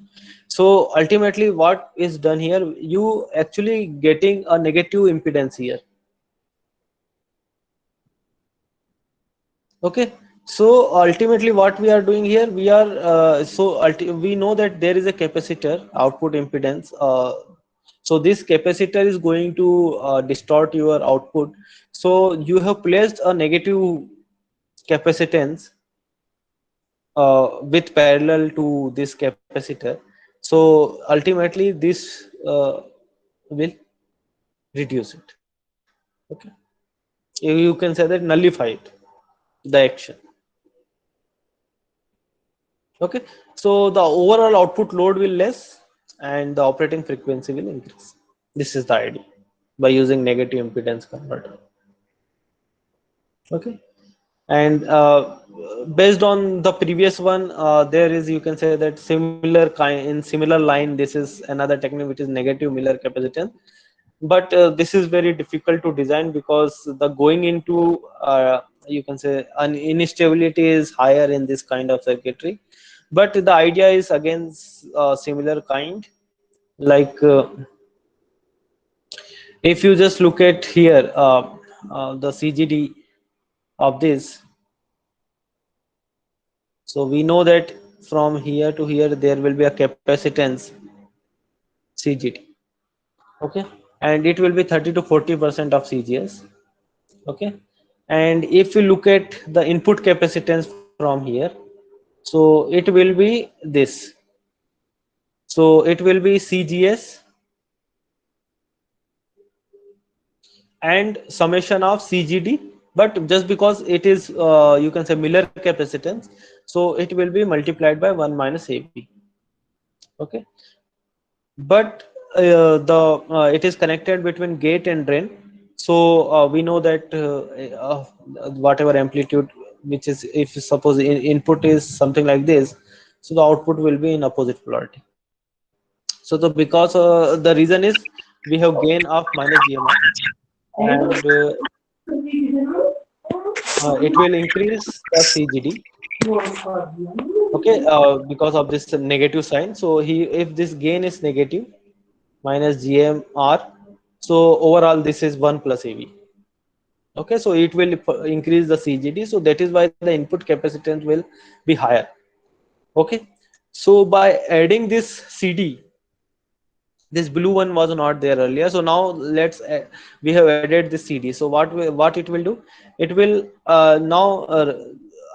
So ultimately what is done here, you actually getting a negative impedance here. Okay, so ultimately what we are doing here, we are we know that there is a capacitor output impedance. So this capacitor is going to distort your output. So you have placed a negative capacitance with parallel to this capacitor. So ultimately this will reduce it. Okay, you can say that nullify it, the action. Okay, so the overall output load will less and the operating frequency will increase. This is the idea by using negative impedance converter. Okay, and based on the previous one, there is, you can say that similar kind, in similar line, this is another technique which is negative Miller capacitance. But this is very difficult to design because the going into you can say an instability is higher in this kind of circuitry. But the idea is again similar kind, like if you just look at here the CGD of this. So we know that from here to here there will be a capacitance CGD. Okay, and it will be 30 to 40% of CGS. Okay, and if you look at the input capacitance from here. So it will be this. So it will be CGS and summation of CGD, but just because it is you can say Miller capacitance, so it will be multiplied by 1 minus AB. Okay, but it is connected between gate and drain. So we know that whatever amplitude, which is, if suppose input is something like this, so the output will be in opposite polarity. So because the reason is we have gain of minus GMR, and it will increase the CGD. Okay, because of this negative sign. So if this gain is negative, minus GMR, so overall this is 1 plus AV. Okay, so it will increase the CGD. So that is why the input capacitance will be higher. Okay, so by adding this CD, this blue one was not there earlier, so now we have added this CD. So what it will do, it will now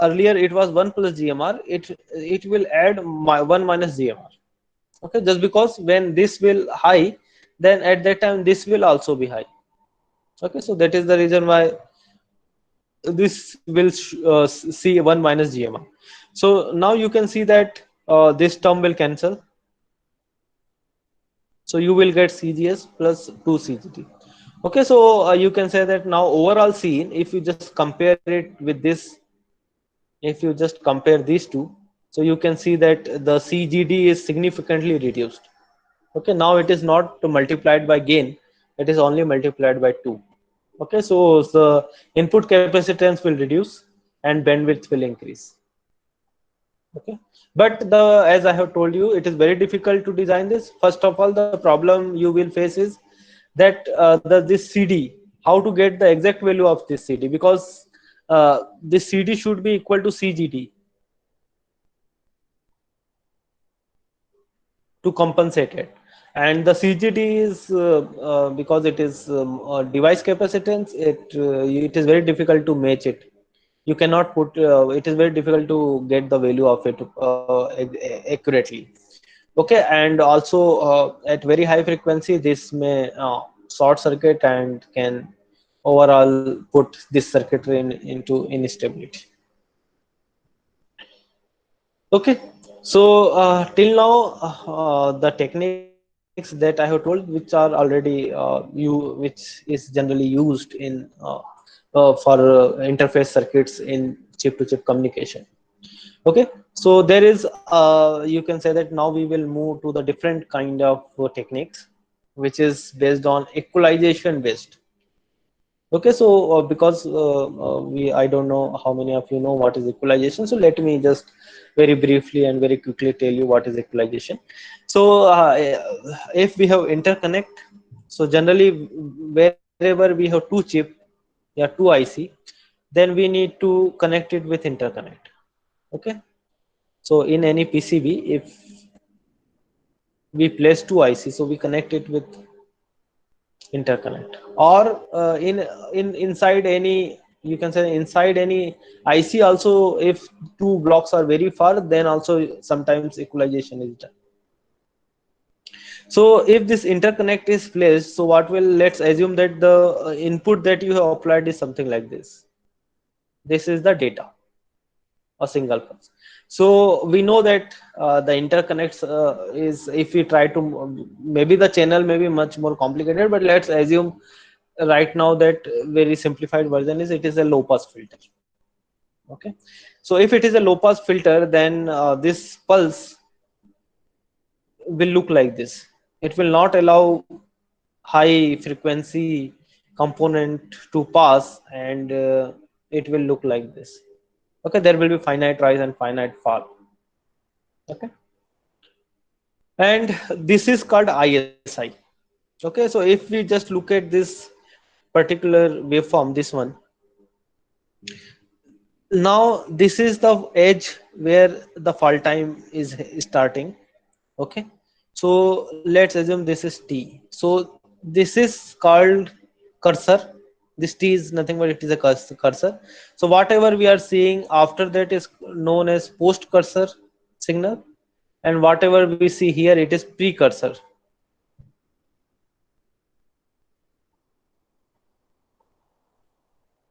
earlier it was 1 plus GMR, it will add 1 minus GMR. Okay, just because when this will high, then at that time this will also be high. Okay, so that is the reason why this will see 1 minus GMR. So now you can see that this term will cancel. So you will get CGS plus 2 CGT. Okay, so you can say that now overall scene, if you just compare it with this, if you just compare these two, so you can see that the CGD is significantly reduced. Okay, now it is not multiplied by gain, it is only multiplied by 2. Okay, so the input capacitance will reduce and bandwidth will increase. Okay, but as I have told you, it is very difficult to design this. First of all, the problem you will face is that this CD, how to get the exact value of this CD, because this CD should be equal to CGD to compensate it, and the CGD is because it is device capacitance, it is very difficult to match it. You cannot put it is very difficult to get the value of it accurately. Okay, and also at very high frequency this may short circuit and can overall put this circuitry into instability. Okay, so till now the techniques that I have told, which are already which is generally used in for interface circuits in chip-to-chip communication. Okay, so there is you can say that now we will move to the different kind of techniques, which is based on equalization based. Okay, so because I don't know how many of you know what is equalization, so let me just very briefly and very quickly tell you what is equalization. So if we have interconnect, so generally wherever we have two chip, yeah, two IC, then we need to connect it with interconnect. Okay, so in any PCB, if we place two IC, so we connect it with interconnect, or inside any, you can say inside any IC also, if two blocks are very far, then also sometimes equalization is done. So if this interconnect is placed, so what will, let's assume that the input that you have applied is something like this. This is the data, a single pulse. So we know that the interconnects is, if we try to, maybe the channel may be much more complicated, but let's assume right now that very simplified version is, it is a low pass filter. Okay, so if it is a low pass filter, then this pulse will look like this. It will not allow high frequency component to pass, and it will look like this. Okay, there will be finite rise and finite fall. Okay, and this is called ISI. Okay, so if we just look at this particular waveform, this one, now this is the edge where the fall time is starting. Okay, so let's assume this is T. So this is called cursor, This T is nothing but it is a cursor. So whatever we are seeing after that is known as post cursor signal, and whatever we see here, it is precursor.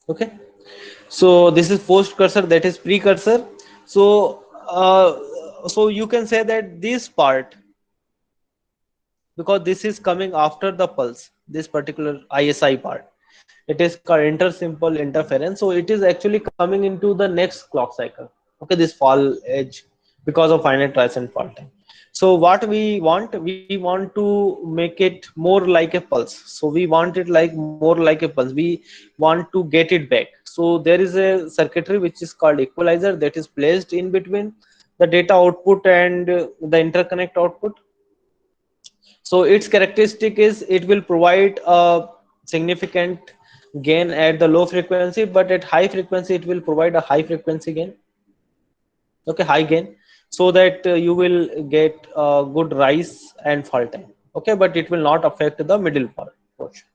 Okay, so this is post cursor, that is precursor. So so you can say that this part, because this is coming after the pulse, this particular ISI part, it is called intersimple interference. So it is actually coming into the next clock cycle. Okay, this fall edge, because of finite rise and fall time. So what we want to make it more like a pulse. So we want it like more like a pulse. We want to get it back. So there is a circuitry which is called equalizer that is placed in between the data output and the interconnect output. So its characteristic is it will provide a significant gain at the low frequency, but at high frequency it will provide a high frequency gain. Okay, high gain, so that you will get good rise and fall time. Okay, but it will not affect the middle part portion.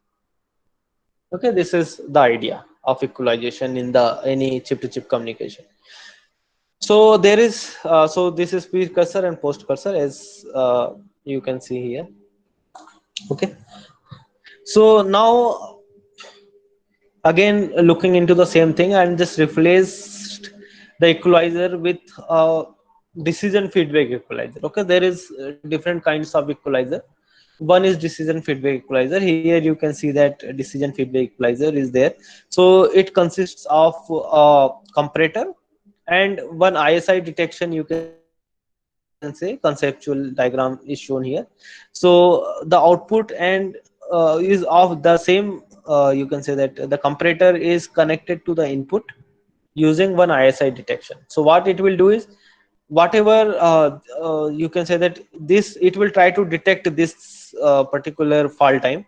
Okay, this is the idea of equalization in the any chip to chip communication. So there is so this is precursor and post cursor, as you can see here. Okay, so now again looking into the same thing, and just replaced the equalizer with decision feedback equalizer. Okay, there is different kinds of equalizer. One is decision feedback equalizer. Here you can see that decision feedback equalizer is there. So it consists of comparator and one ISI detection, you can say. Conceptual diagram is shown here. So the output and is of the same, you can say that the comparator is connected to the input using one ISI detection. So what it will do is, whatever you can say that this, it will try to detect this particular fall time.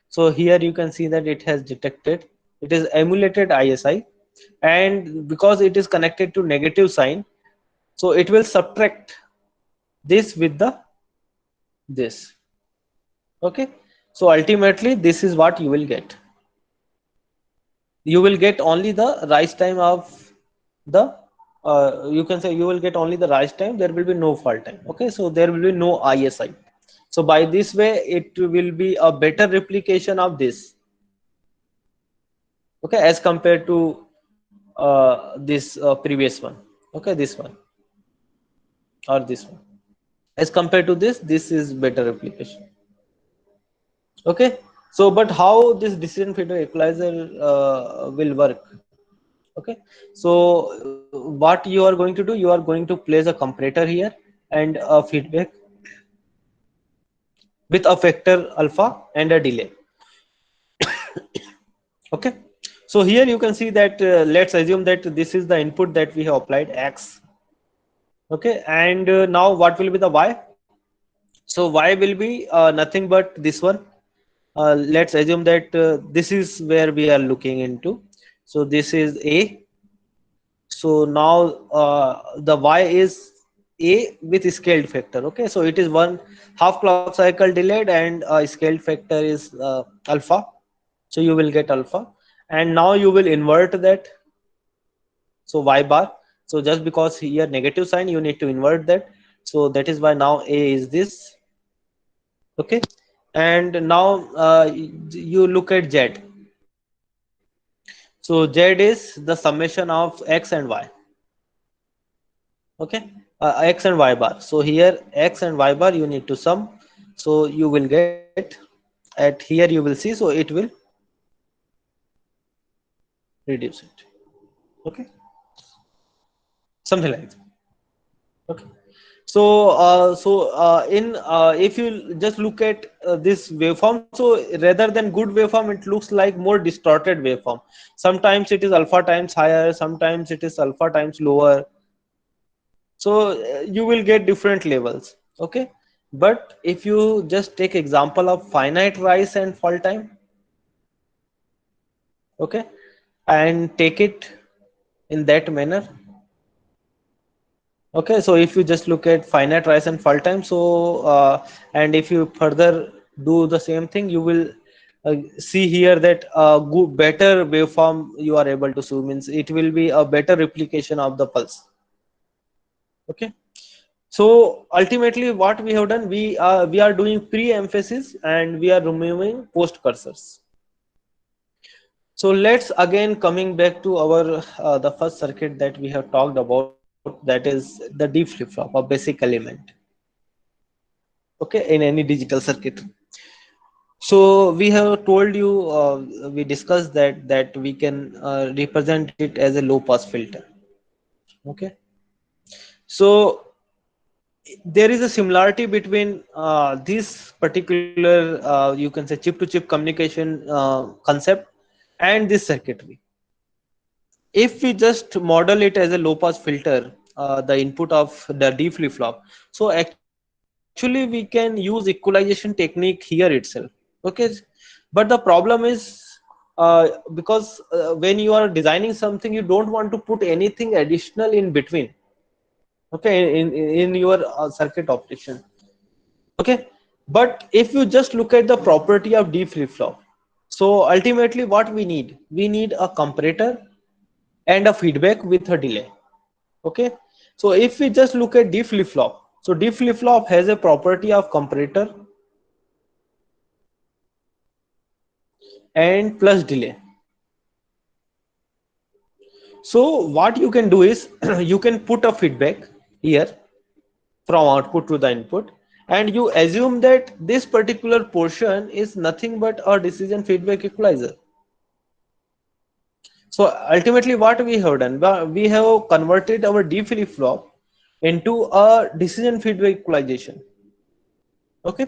So here you can see that it has detected, it is emulated ISI, and because it is connected to negative sign, so it will subtract this with the this. Okay, so ultimately this is what you will get. You will get only the rise time of the you can say you will get only the rise time, there will be no fall time. Okay, so there will be no ISI. So by this way it will be a better replication of this. Okay, as compared to this previous one. Okay, this one or this one, as compared to this is better replication. Okay, so but how this decision feedback equalizer will work? Okay, so what you are going to do, you are going to place a comparator here and a feedback with a factor alpha and a delay. Okay, so here you can see that let's assume that this is the input that we have applied x. Okay, and now what will be the y? So y will be nothing but this one. Let's assume that this is where we are looking into. So this is a. So now the y is a with scaled factor. Okay, so it is one half clock cycle delayed, and scaled factor is alpha. So you will get alpha, and now you will invert that. So y bar. So just because here negative sign, you need to invert that. So that is why now a is this. Okay, and now you look at z. So z is the summation of x and y. Okay, x and y bar. So here x and y bar you need to sum. So you will get at here, you will see, so it will reduce it. Okay, something like that. Okay, so in if you just look at this waveform, so rather than good waveform, it looks like more distorted waveform. Sometimes it is alpha times higher, sometimes it is alpha times lower. So you will get different levels. Okay, but if you just take example of finite rise and fall time, okay, and take it in that manner. Okay, so if you just look at finite rise and fall time, so and if you further do the same thing, you will see here that good, better waveform you are able to see, means it will be a better replication of the pulse. Okay. So ultimately what we have done, we are doing pre-emphasis and we are removing post cursors. So let's again coming back to our the first circuit that we have talked about, that is the D flip-flop, a basic element, okay, in any digital circuit. So we have told you, we discussed that we can represent it as a low pass filter. Okay. So there is a similarity between this particular you can say chip to chip communication concept and this circuitry. If we just model it as a low pass filter, the input of the D flip flop, so actually we can use equalization technique here itself. Okay. But the problem is because when you are designing something, you don't want to put anything additional in between, okay, in your circuit operation. Okay. But if you just look at the property of D flip flop, so ultimately what we need a comparator and a feedback with a delay. Okay. So if we just look at D flip flop, so D flip flop has a property of comparator and plus delay. So what you can do is you can put a feedback here from output to the input, and you assume that this particular portion is nothing but a decision feedback equalizer. So ultimately what we have done, we have converted our D flip flop into a decision feedback equalization. Okay.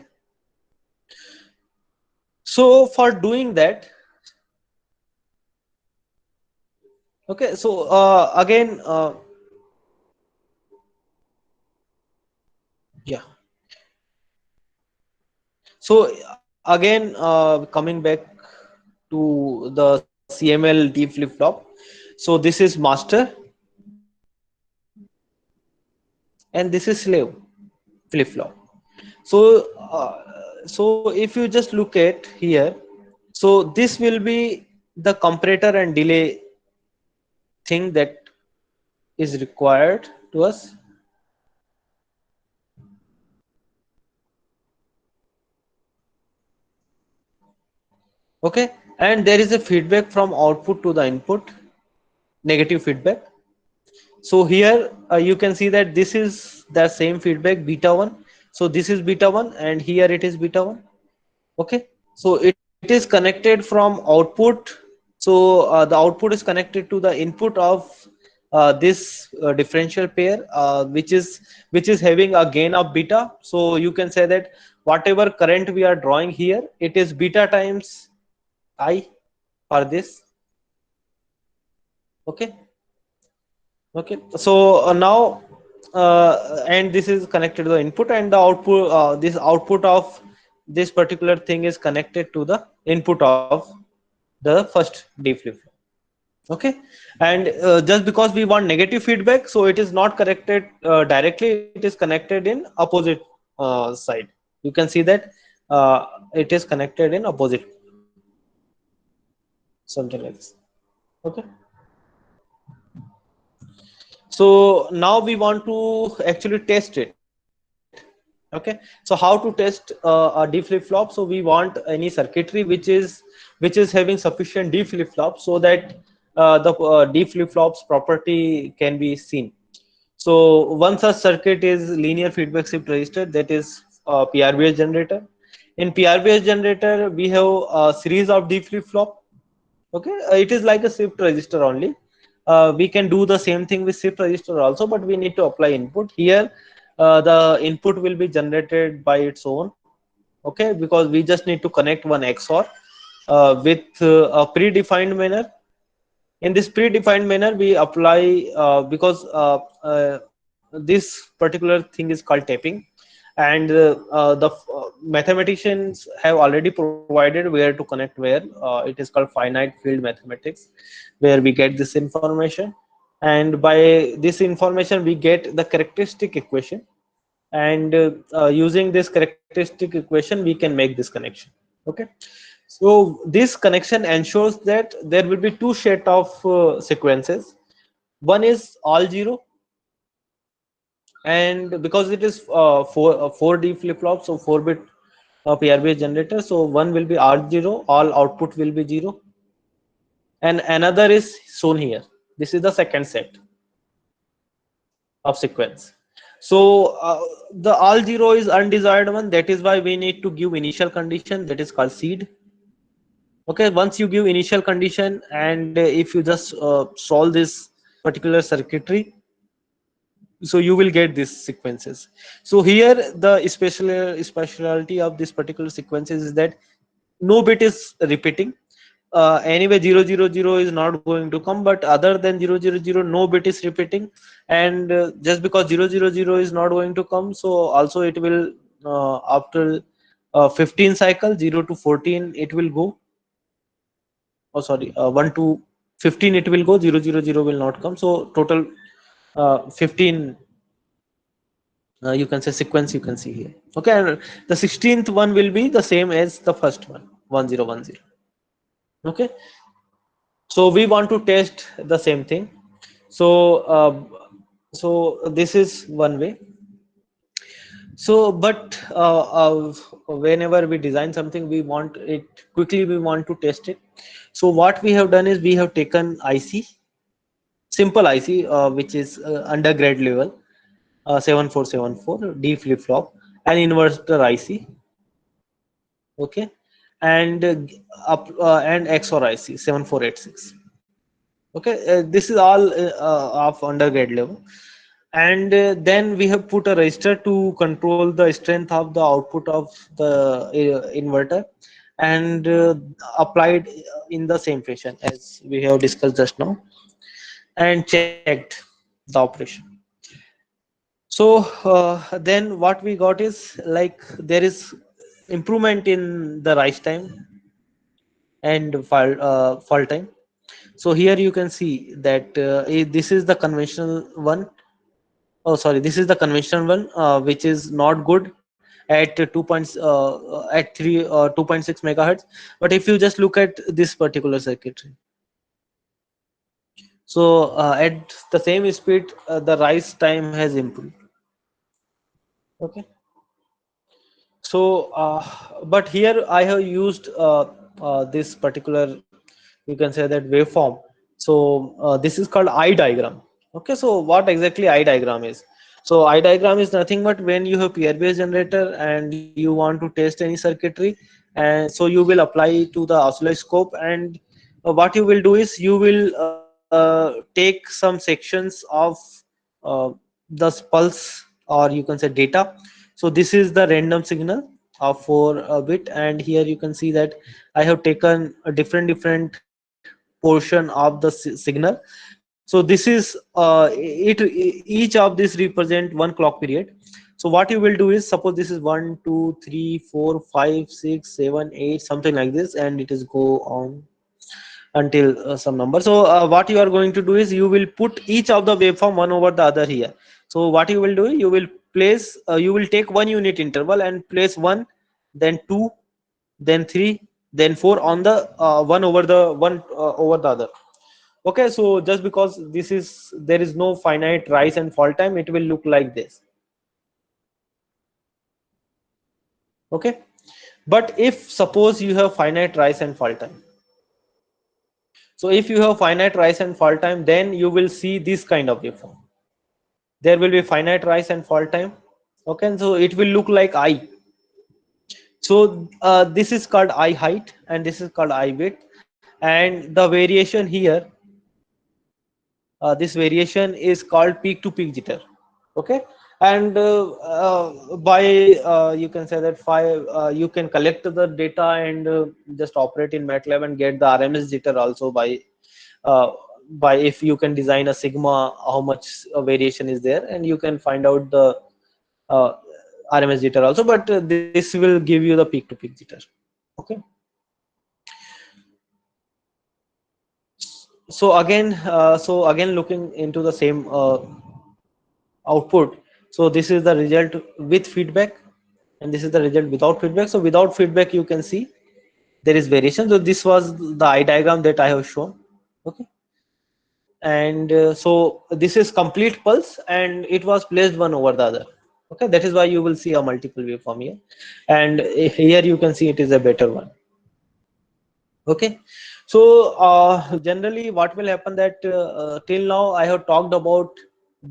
So for doing that, okay, so again yeah, so again coming back to the CML D flip flop. So this is master and this is slave flip flop. So so if you just look at here, so this will be the comparator and delay thing that is required to us. Okay. And there is a feedback from output to the input, negative feedback. So here you can see that this is the same feedback beta 1. So this is beta 1 and here it is beta 1. Okay. So it is connected from output. So the output is connected to the input of this differential pair, which is having a gain of beta. So you can say that whatever current we are drawing here, it is beta times I for this. Okay. Okay. So now and this is connected to the input, and the output, this output of this particular thing is connected to the input of the first D flip flop. Okay. And just because we want negative feedback, so it is not connected directly, it is connected in opposite side. You can see that it is connected in opposite, something like this. Okay. So now we want to actually test it. Okay. So how to test a D flip flop? So we want any circuitry which is having sufficient D flip flop so that the D flip flops property can be seen. So one such circuit is linear feedback shift register, that is PRBS generator. In PRBS generator, we have a series of D flip flop. Okay, it is like a shift register only. We can do the same thing with shift register also, but we need to apply input here. The input will be generated by its own. Okay, because we just need to connect one XOR with a predefined manner. In this predefined manner, we apply because this particular thing is called tapping, and the mathematicians have already provided where to connect where. It is called finite field mathematics, where we get this information, and by this information we get the characteristic equation, and using this characteristic equation we can make this connection. Okay. So this connection ensures that there will be two set of sequences. One is all zero, and because it is 4D flip flop, so 4-bit pair based generator, so one will be R0, all output will be 0, and another is shown here. This is the second set of sequence. So the all zero is undesired one. That is why we need to give initial condition, that is called seed. Okay, once you give initial condition, and if you just solve this particular circuitry, so you will get these sequences. So here the speciality of this particular sequences is that no bit is repeating. Anyway 000 is not going to come, but other than 000 no bit is repeating, and just because 000 is not going to come, so also it will after 15 cycle 0 to 14 it will go, oh sorry, 1 to 15 it will go, 000 will not come, so total 15 you can say sequence you can see here. Okay, and the 16th one will be the same as the first one, 1010. Okay, so we want to test the same thing. So so this is one way. So but whenever we design something, we want it quickly, we want to test it. So what we have done is we have taken IC, simple IC, which is undergrad level, 7474 D flip flop, and inverter IC. Okay, and and XOR IC 7486. Okay, this is all of undergrad level, and then we have put a register to control the strength of the output of the inverter, and applied in the same fashion as we have discussed just now, and checked the operation. So then what we got is like there is improvement in the rise time and fall time. So here you can see that this is the conventional one. Oh sorry, this is the conventional one, which is not good at 2.6 megahertz. But if you just look at this particular circuitry, so at the same speed the rise time has improved. Okay, so but here I have used this particular, you can say that waveform. So this is called eye diagram. Okay, so what exactly eye diagram is? So eye diagram is nothing but when you have pair based generator and you want to test any circuitry, and so you will apply to the oscilloscope, and what you will do is you will take some sections of uh, the pulse, or you can say data. So this is the random signal of 4 bit, and here you can see that I have taken a different portion of the signal. So this is each of this represent one clock period. So what you will do is, suppose this is 1 2 3 4 5 6 7 8 something like this, and it is go on until some number. So what you are going to do is you will put each of the waveform one over the other here. So what you will do, you will place you will take 1 unit interval and place 1, then 2, then 3, then 4 on the one over the over the other. Okay, so just because this is, there is no finite rise and fall time, it will look like this. Okay, but if suppose you have finite rise and fall time, so if you have finite rise and fall time, then you will see this kind of waveform. There will be finite rise and fall time. Okay, so it will look like I. So this is called I height, and this is called I width, and the variation here, this variation is called peak to peak jitter. Okay, and by you can say that you can collect the data and just operate in MATLAB and get the RMS jitter also uh, by if you can design a sigma, how much variation is there, and you can find out the uh, RMS jitter also, but this will give you the peak to peak jitter. Okay, so again looking into the same output. So this is the result with feedback, and this is the result without feedback. So without feedback you can see there is variation. So this was the eye diagram that I have shown. Okay, and so this is complete pulse, and it was placed one over the other. Okay, that is why you will see a multiple waveform here, and here you can see it is a better one. Okay, so generally what will happen that till now I have talked about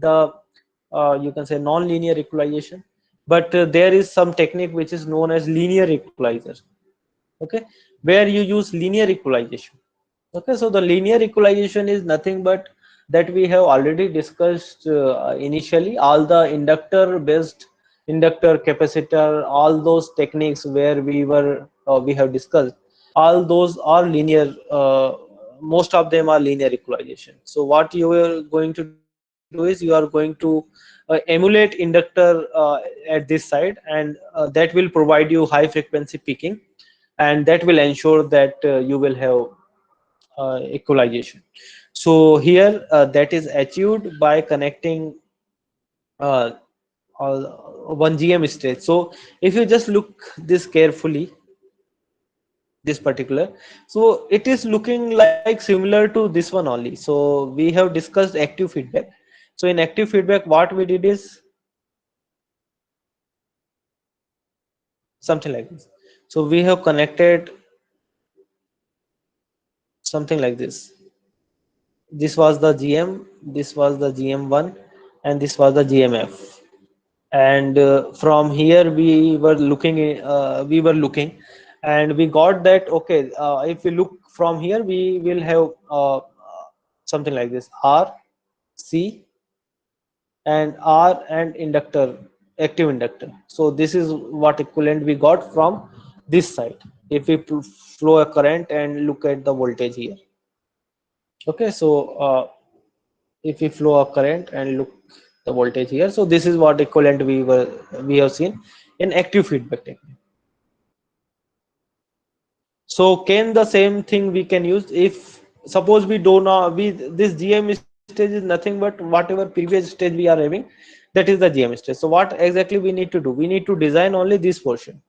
the you can say non-linear equalization, but there is some technique which is known as linear equalizer. Okay, where you use linear equalization. Okay, so the linear equalization is nothing but that we have already discussed initially, all the inductor based, inductor, capacitor, all those techniques where we have discussed, all those are linear, most of them are linear equalization. So what you are going to do is you are going to emulate inductor at this side, and that will provide you high frequency peaking, and that will ensure that you will have equalization. So here that is achieved by connecting uh, one GM stage. So if you just look this carefully, this particular, so it is looking like similar to this one only. So we have discussed active feedback. So in active feedback what we did is something like this. So we have connected something like this. This was the GM, this was the GM1, and this was the GMF. And from here we were looking, and we got that okay, if we look from here we will have something like this: R, C, and R, and inductor, active inductor. So this is what equivalent we got from this side if we flow a current and look at the voltage here. Okay, so if we flow a current and look the voltage here, so this is what equivalent we have seen in active feedback technique. So can the same thing we can use if suppose we do not, this GM stage is nothing but whatever previous stage we are having, that is the GM stage. So what exactly we need to do? We need to design only this portion.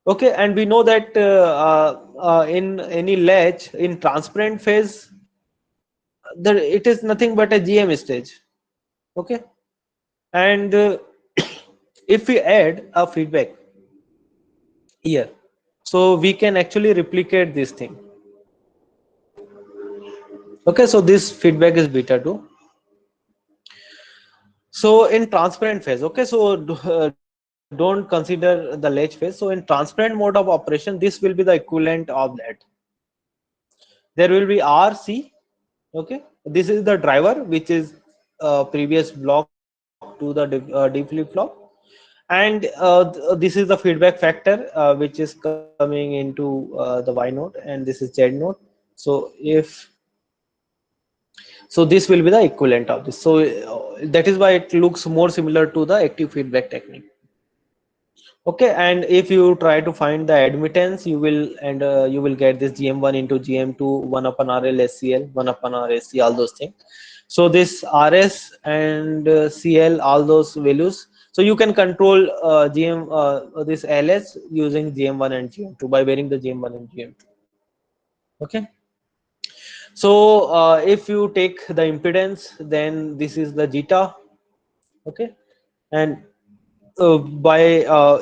Okay, and we know that in any latch in transparent phase, it is nothing but a GM stage. Okay, and if we add a feedback here, so we can actually replicate this thing. Okay, so this feedback is beta 2. So in transparent phase, okay, so don't consider the latch phase. So in transparent mode of operation, this will be the equivalent of that. There will be RC. Okay, this is the driver which is previous block to the D flip flop, and this is the feedback factor which is coming into the Y node, and this is Z node. So if so this will be the equivalent of this. So that is why it looks more similar to the active feedback technique. Okay, and if you try to find the admittance, you will you will get this GM1 into GM2, 1 upon RL SCL, 1 upon RSC, all those things. So this RS and CL, all those values, so you can control this LS using GM1 and GM2 by varying the GM1 and GM2. Okay, so if you take the impedance, then this is the zeta. Okay, and by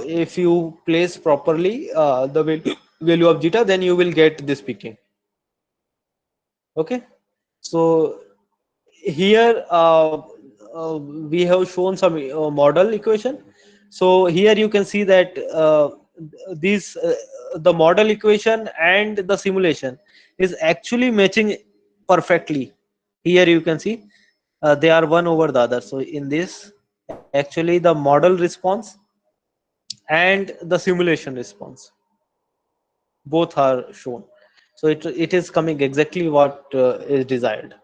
if you place properly the value of zeta, then you will get this peaking. Okay, so here we have shown some model equation. So here you can see that these the model equation and the simulation is actually matching perfectly. Here you can see they are one over the other. So in this, actually the model response and the simulation response both are shown. So it is coming exactly what is desired.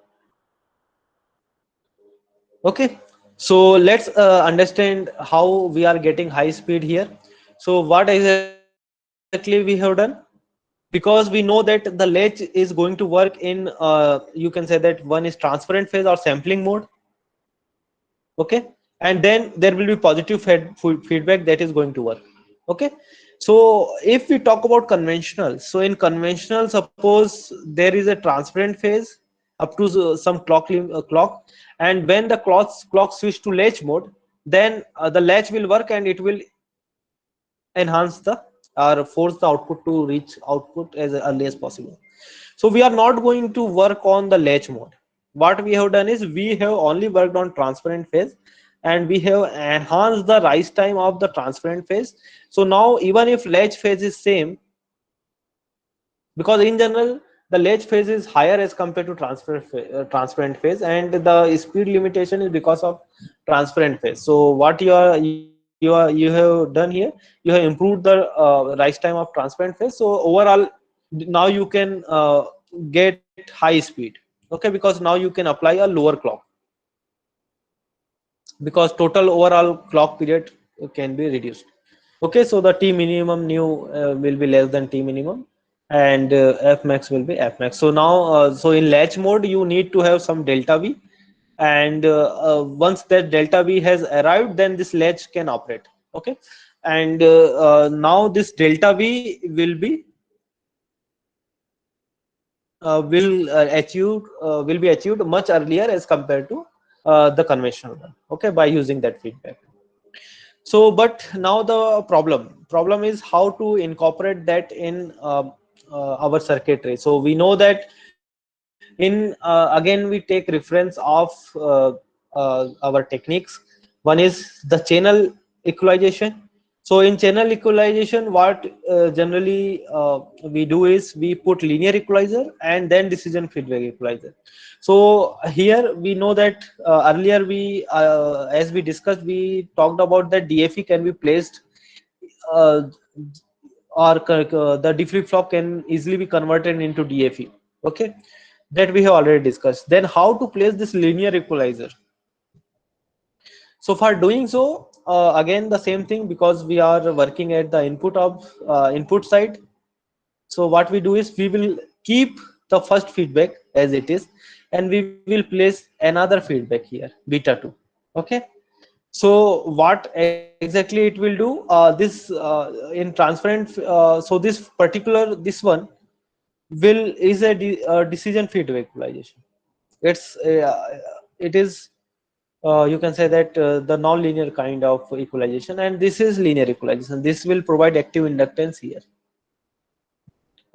Okay, so let's understand how we are getting high speed here. So what exactly we have done, because we know that the latch is going to work in you can say that one is transparent phase or sampling mode. Okay, and then there will be positive feedback that is going to work. Okay, So if we talk about conventional, so in conventional, suppose there is a transparent phase up to some clock, and when the clock switch to latch mode, then the latch will work and it will enhance the or force the output to reach output as early as possible. So we are not going to work on the latch mode. What we have done is we have only worked on transparent phase, and we have enhanced the rise time of the transparent phase. So now even if latch phase is same, because in general the latch phase is higher as compared to transparent phase, and the speed limitation is because of transparent phase. So what you have done here, you have improved the rise time of transparent phase. So overall now you can get high speed, okay, because now you can apply a lower clock, because total overall clock period can be reduced. Okay, so the t minimum new will be less than t minimum, and f max will be f max. So now so in latch mode you need to have some delta v, and once that delta v has arrived, then this latch can operate. Okay, and now this delta v will be achieved much earlier as compared to the conventional one, okay, by using that feedback. So but now the problem is how to incorporate that in our circuitry. So we know that in again we take reference of our techniques. One is the channel equalization. So in channel equalization, what generally we do is we put linear equalizer and then decision feedback equalizer. So here we know that earlier we as we discussed, we talked about that DFE can be placed uh, or the D flip flop can easily be converted into DFE. Okay, that we have already discussed. Then how to place this linear equalizer? So for doing so, again the same thing, because we are working at the input side. So what we do is we will keep the first feedback as it is, and we will place another feedback here, beta 2. Okay, so what exactly it will do, this in transparent so this one will is a decision feedback equalization. It is you can say that the non-linear kind of equalization, and this is linear equalization. This will provide active inductance here.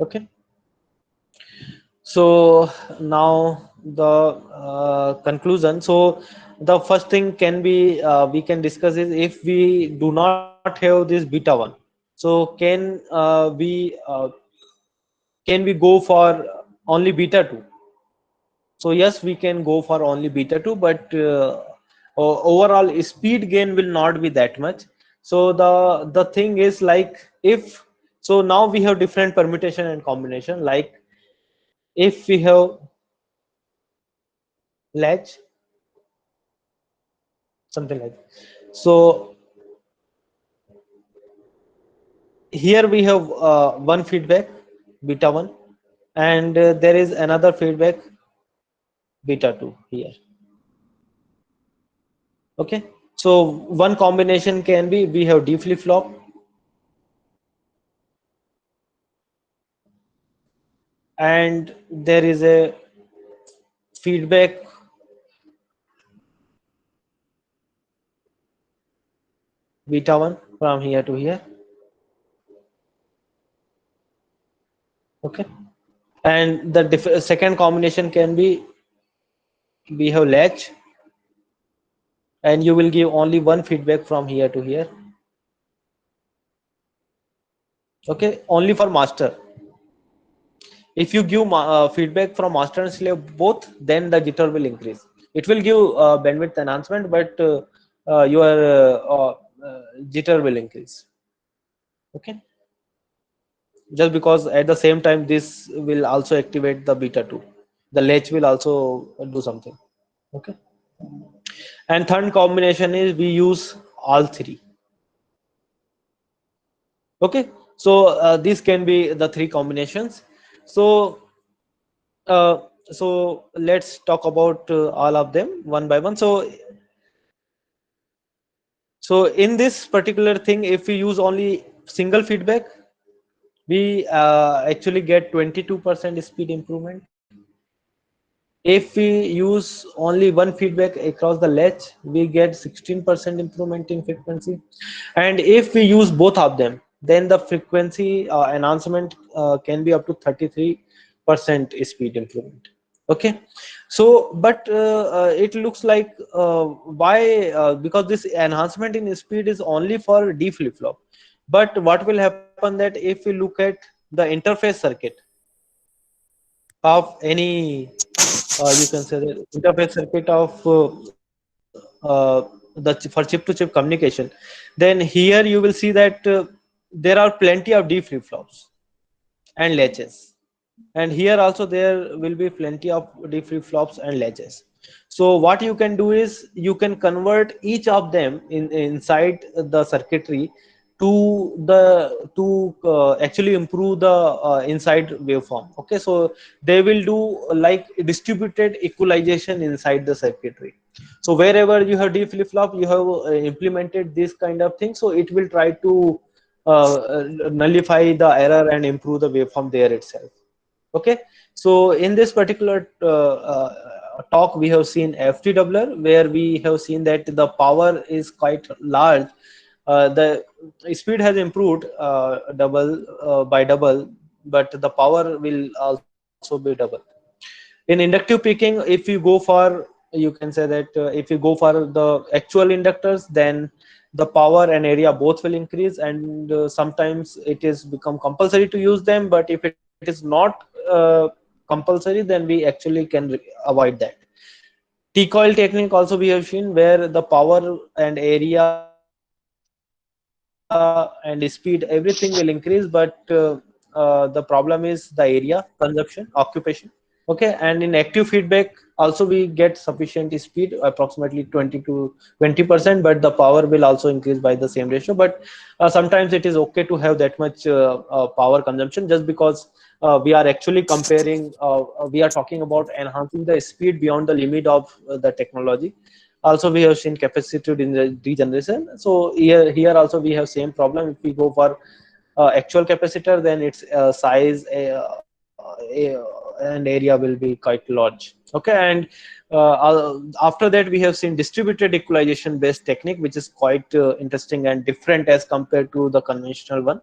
Okay, so now the conclusion. So the first thing can be we can discuss is, if we do not have this beta 1, so can we go for only beta 2? So yes, we can go for only beta 2, but overall speed gain will not be that much. So the thing is, like, if so now we have different permutation and combination. Like if we have latch, something like that. So here we have one feedback beta 1, and there is another feedback beta 2 here. Okay, so one combination can be, we have D flip flop, and there is a feedback beta 1 from here to here. Okay, and the second combination can be, we have latch, and you will give only one feedback from here to here. Okay, only for master. If you give feedback from master and slave both, then the jitter will increase. It will give bandwidth enhancement, but your jitter will increase. Okay, just because at the same time this will also activate the beta 2. The latch will also do something. Okay, and third combination is we use all three. Okay, so these can be the three combinations. So so let's talk about all of them one by one. So in this particular thing, if we use only single feedback, we actually get 22% speed improvement. If we use only one feedback across the latch, we get 16% improvement in frequency. And if we use both of them, then the frequency enhancement can be up to 33% speed improvement. Okay, so but it looks like why because this enhancement in speed is only for D flip flop. But what will happen that if we look at the interface circuit of any you can say the interface circuit of for chip-to-chip communication, then here you will see that there are plenty of D flip flops and latches, and here also there will be plenty of D flip flops and latches. So what you can do is you can convert each of them inside the circuitry to actually improve the inside waveform. Okay, so they will do like distributed equalization inside the circuitry. So wherever you have D flip flop, you have implemented this kind of thing, so it will try to nullify the error and improve the waveform there itself. Okay, so in this particular talk we have seen FTWR, where we have seen that the power is quite large. The speed has improved by double, but the power will also be double. In inductive peaking, if you go for, you can say that if you go for the actual inductors, then the power and area both will increase, and sometimes it is become compulsory to use them. But if it is not compulsory, then we actually can avoid that. T-coil technique also we have seen, where the power and area and speed, everything will increase, but the problem is the area consumption, occupation. Okay, and in active feedback also we get sufficient speed, approximately 20%, but the power will also increase by the same ratio. But sometimes it is okay to have that much power consumption, just because we are actually comparing, we are talking about enhancing the speed beyond the limit of the technology. Also we have seen capacitive degeneration. So here also we have same problem. If we go for actual capacitor, then its size and area will be quite large. Okay, and after that we have seen distributed equalization based technique, which is quite interesting and different as compared to the conventional one,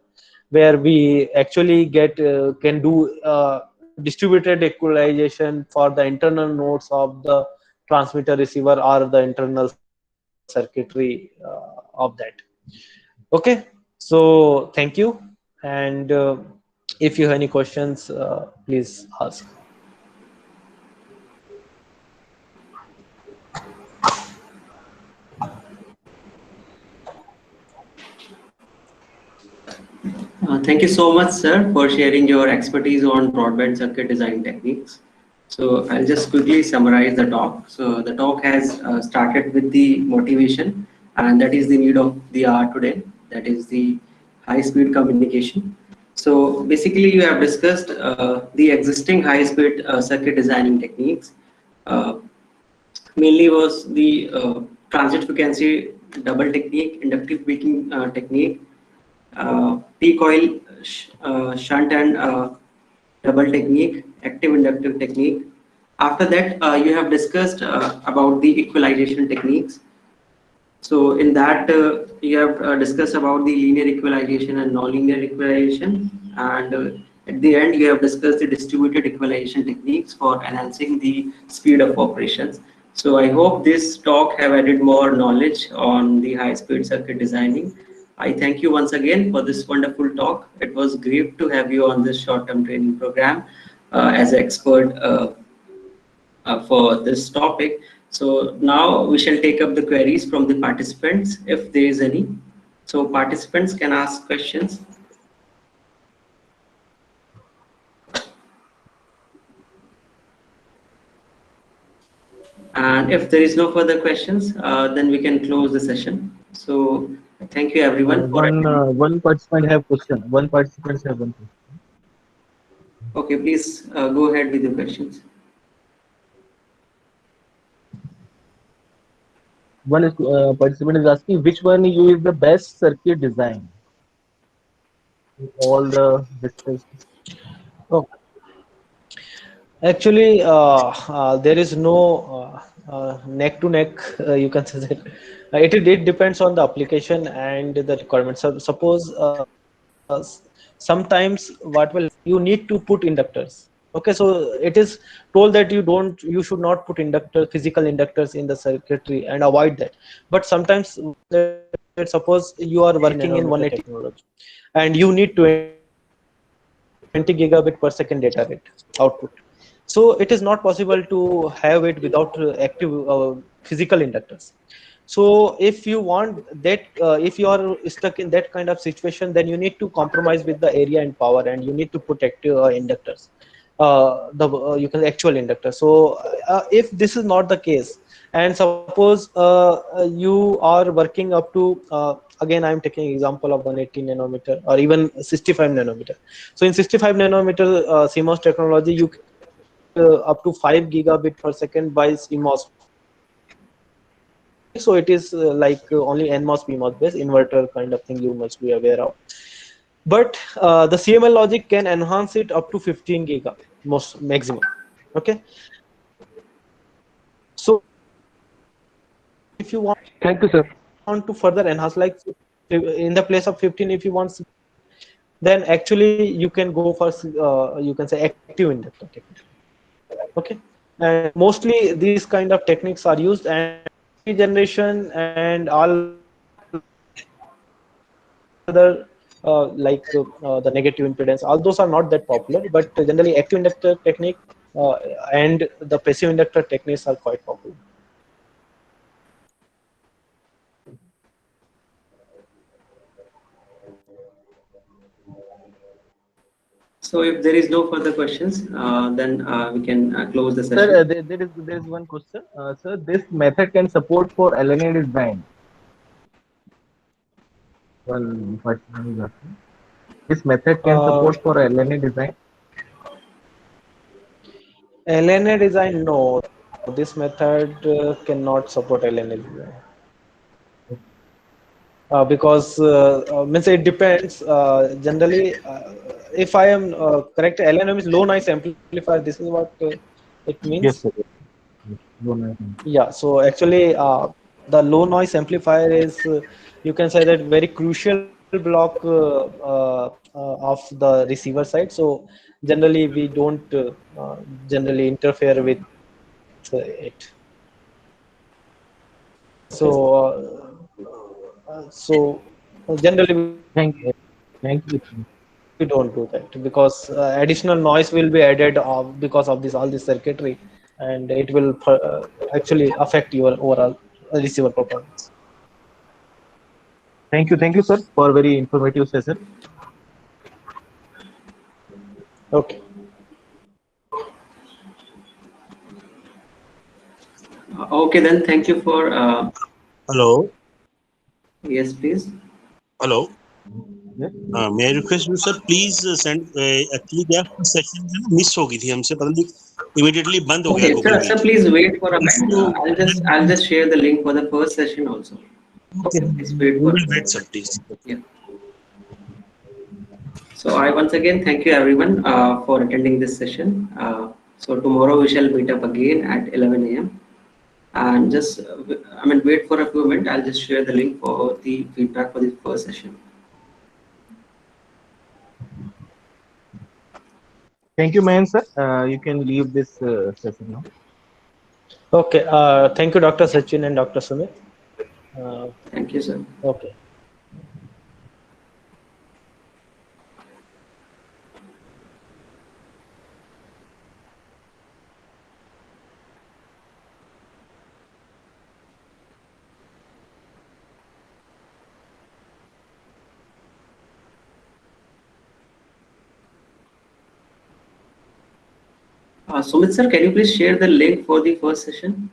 where we actually get can do distributed equalization for the internal nodes of the transmitter receiver or the internal circuitry of that. Okay, so thank you. And if you have any questions, please ask. Thank you so much, sir, for sharing your expertise on broadband circuit design techniques. So I'll just quickly summarize the talk. So the talk has started with the motivation, and that is the need of the hour today. That is the high-speed communication. So basically, you have discussed the existing high-speed circuit designing techniques. Uh, Mainly was the transit frequency double technique, inductive peaking technique, T-coil shunt and double technique, active inductive technique. After that, you have discussed about the equalization techniques. So in that, you have discussed about the linear equalization and nonlinear equalization, and at the end, you have discussed the distributed equalization techniques for enhancing the speed of operations. So I hope this talk have added more knowledge on the high-speed circuit designing. I thank you once again for this wonderful talk. It was great to have you on this short-term training program as an expert for this topic. So now we shall take up the queries from the participants, if there is any. So participants can ask questions. And if there is no further questions, then we can close the session. So thank you everyone for attending. One participant have question. One participant have one question. Okay, please go ahead with your questions. One is participant is asking which one you is the best circuit design. all the discussion? Oh, actually, there is no neck to neck. You can say that it depends on the application and the requirements. So, suppose sometimes what will you need to put inductors. Okay, so it is told that you should not put physical inductors in the circuitry and avoid that. But sometimes let's suppose you are working in 180 180 technology. and you need 20 gigabit per second data rate output. So it is not possible to have it without active physical inductors. So if you want that, if you are stuck in that kind of situation, then you need to compromise with the area and power, and you need to put active inductors, you can actual inductor. So if this is not the case, and suppose you are working up to again I'm taking example of 180 nanometer or even 65 nanometer. So in 65 nanometer CMOS technology, you up to 5 gigabit per second by CMOS. So it is like only NMOS PMOS based inverter kind of thing you must be aware of. But the CML logic can enhance it up to 15 giga most maximum. Okay, so if you Thank you, sir. want to further enhance, like in the place of 15, if you want, then actually you can go for you can say active inductor technique. Okay, and mostly these kind of techniques are used, and generation and all other the negative impedance, all those are not that popular, but generally active inductor technique uh, and the passive inductor techniques are quite popular. So if there is no further questions, then we can close the Sir, session. there is one question. Sir, this method can support for LNA design. One person is asking. This method can uh, support for LNA design. LNA design, no, this method cannot support LNA design. Because means it depends. Generally, if I am correct, LNM is low noise amplifier. This is what it Yes, means. sir. Yes. One item. Yeah. So actually, the low noise amplifier is you can say that very crucial block of the receiver side. So generally, we don't generally interfere with it. So generally Thank you. Thank you. we don't do that because additional noise will be added because of this all this circuitry, and it will actually affect your overall receiver performance. Thank you, sir, for very informative session. Okay. Okay, then thank you for, Hello, yes, please. hello. Yes. May I request you, sir, please send. Actually, क्या session है ना miss हो गई थी हमसे, पता नहीं immediately बंद हो गया Okay, Google sir, Meet. please wait for a If minute. you I'll just share the link for the first session also. okay, Please wait we for a will minute. wait, sir, please. Yeah. So I once again thank you everyone for attending this session. So tomorrow we shall meet up again at 11 a.m. And just, wait for a few minutes. I'll just share the link for the feedback for the first session. Thank you, Mayan, sir. You can leave this session now. Okay. Thank you, Dr. Sachin and Dr. Sumit. Thank you, sir. Okay. Sumit sir, can you please share the link for the first session?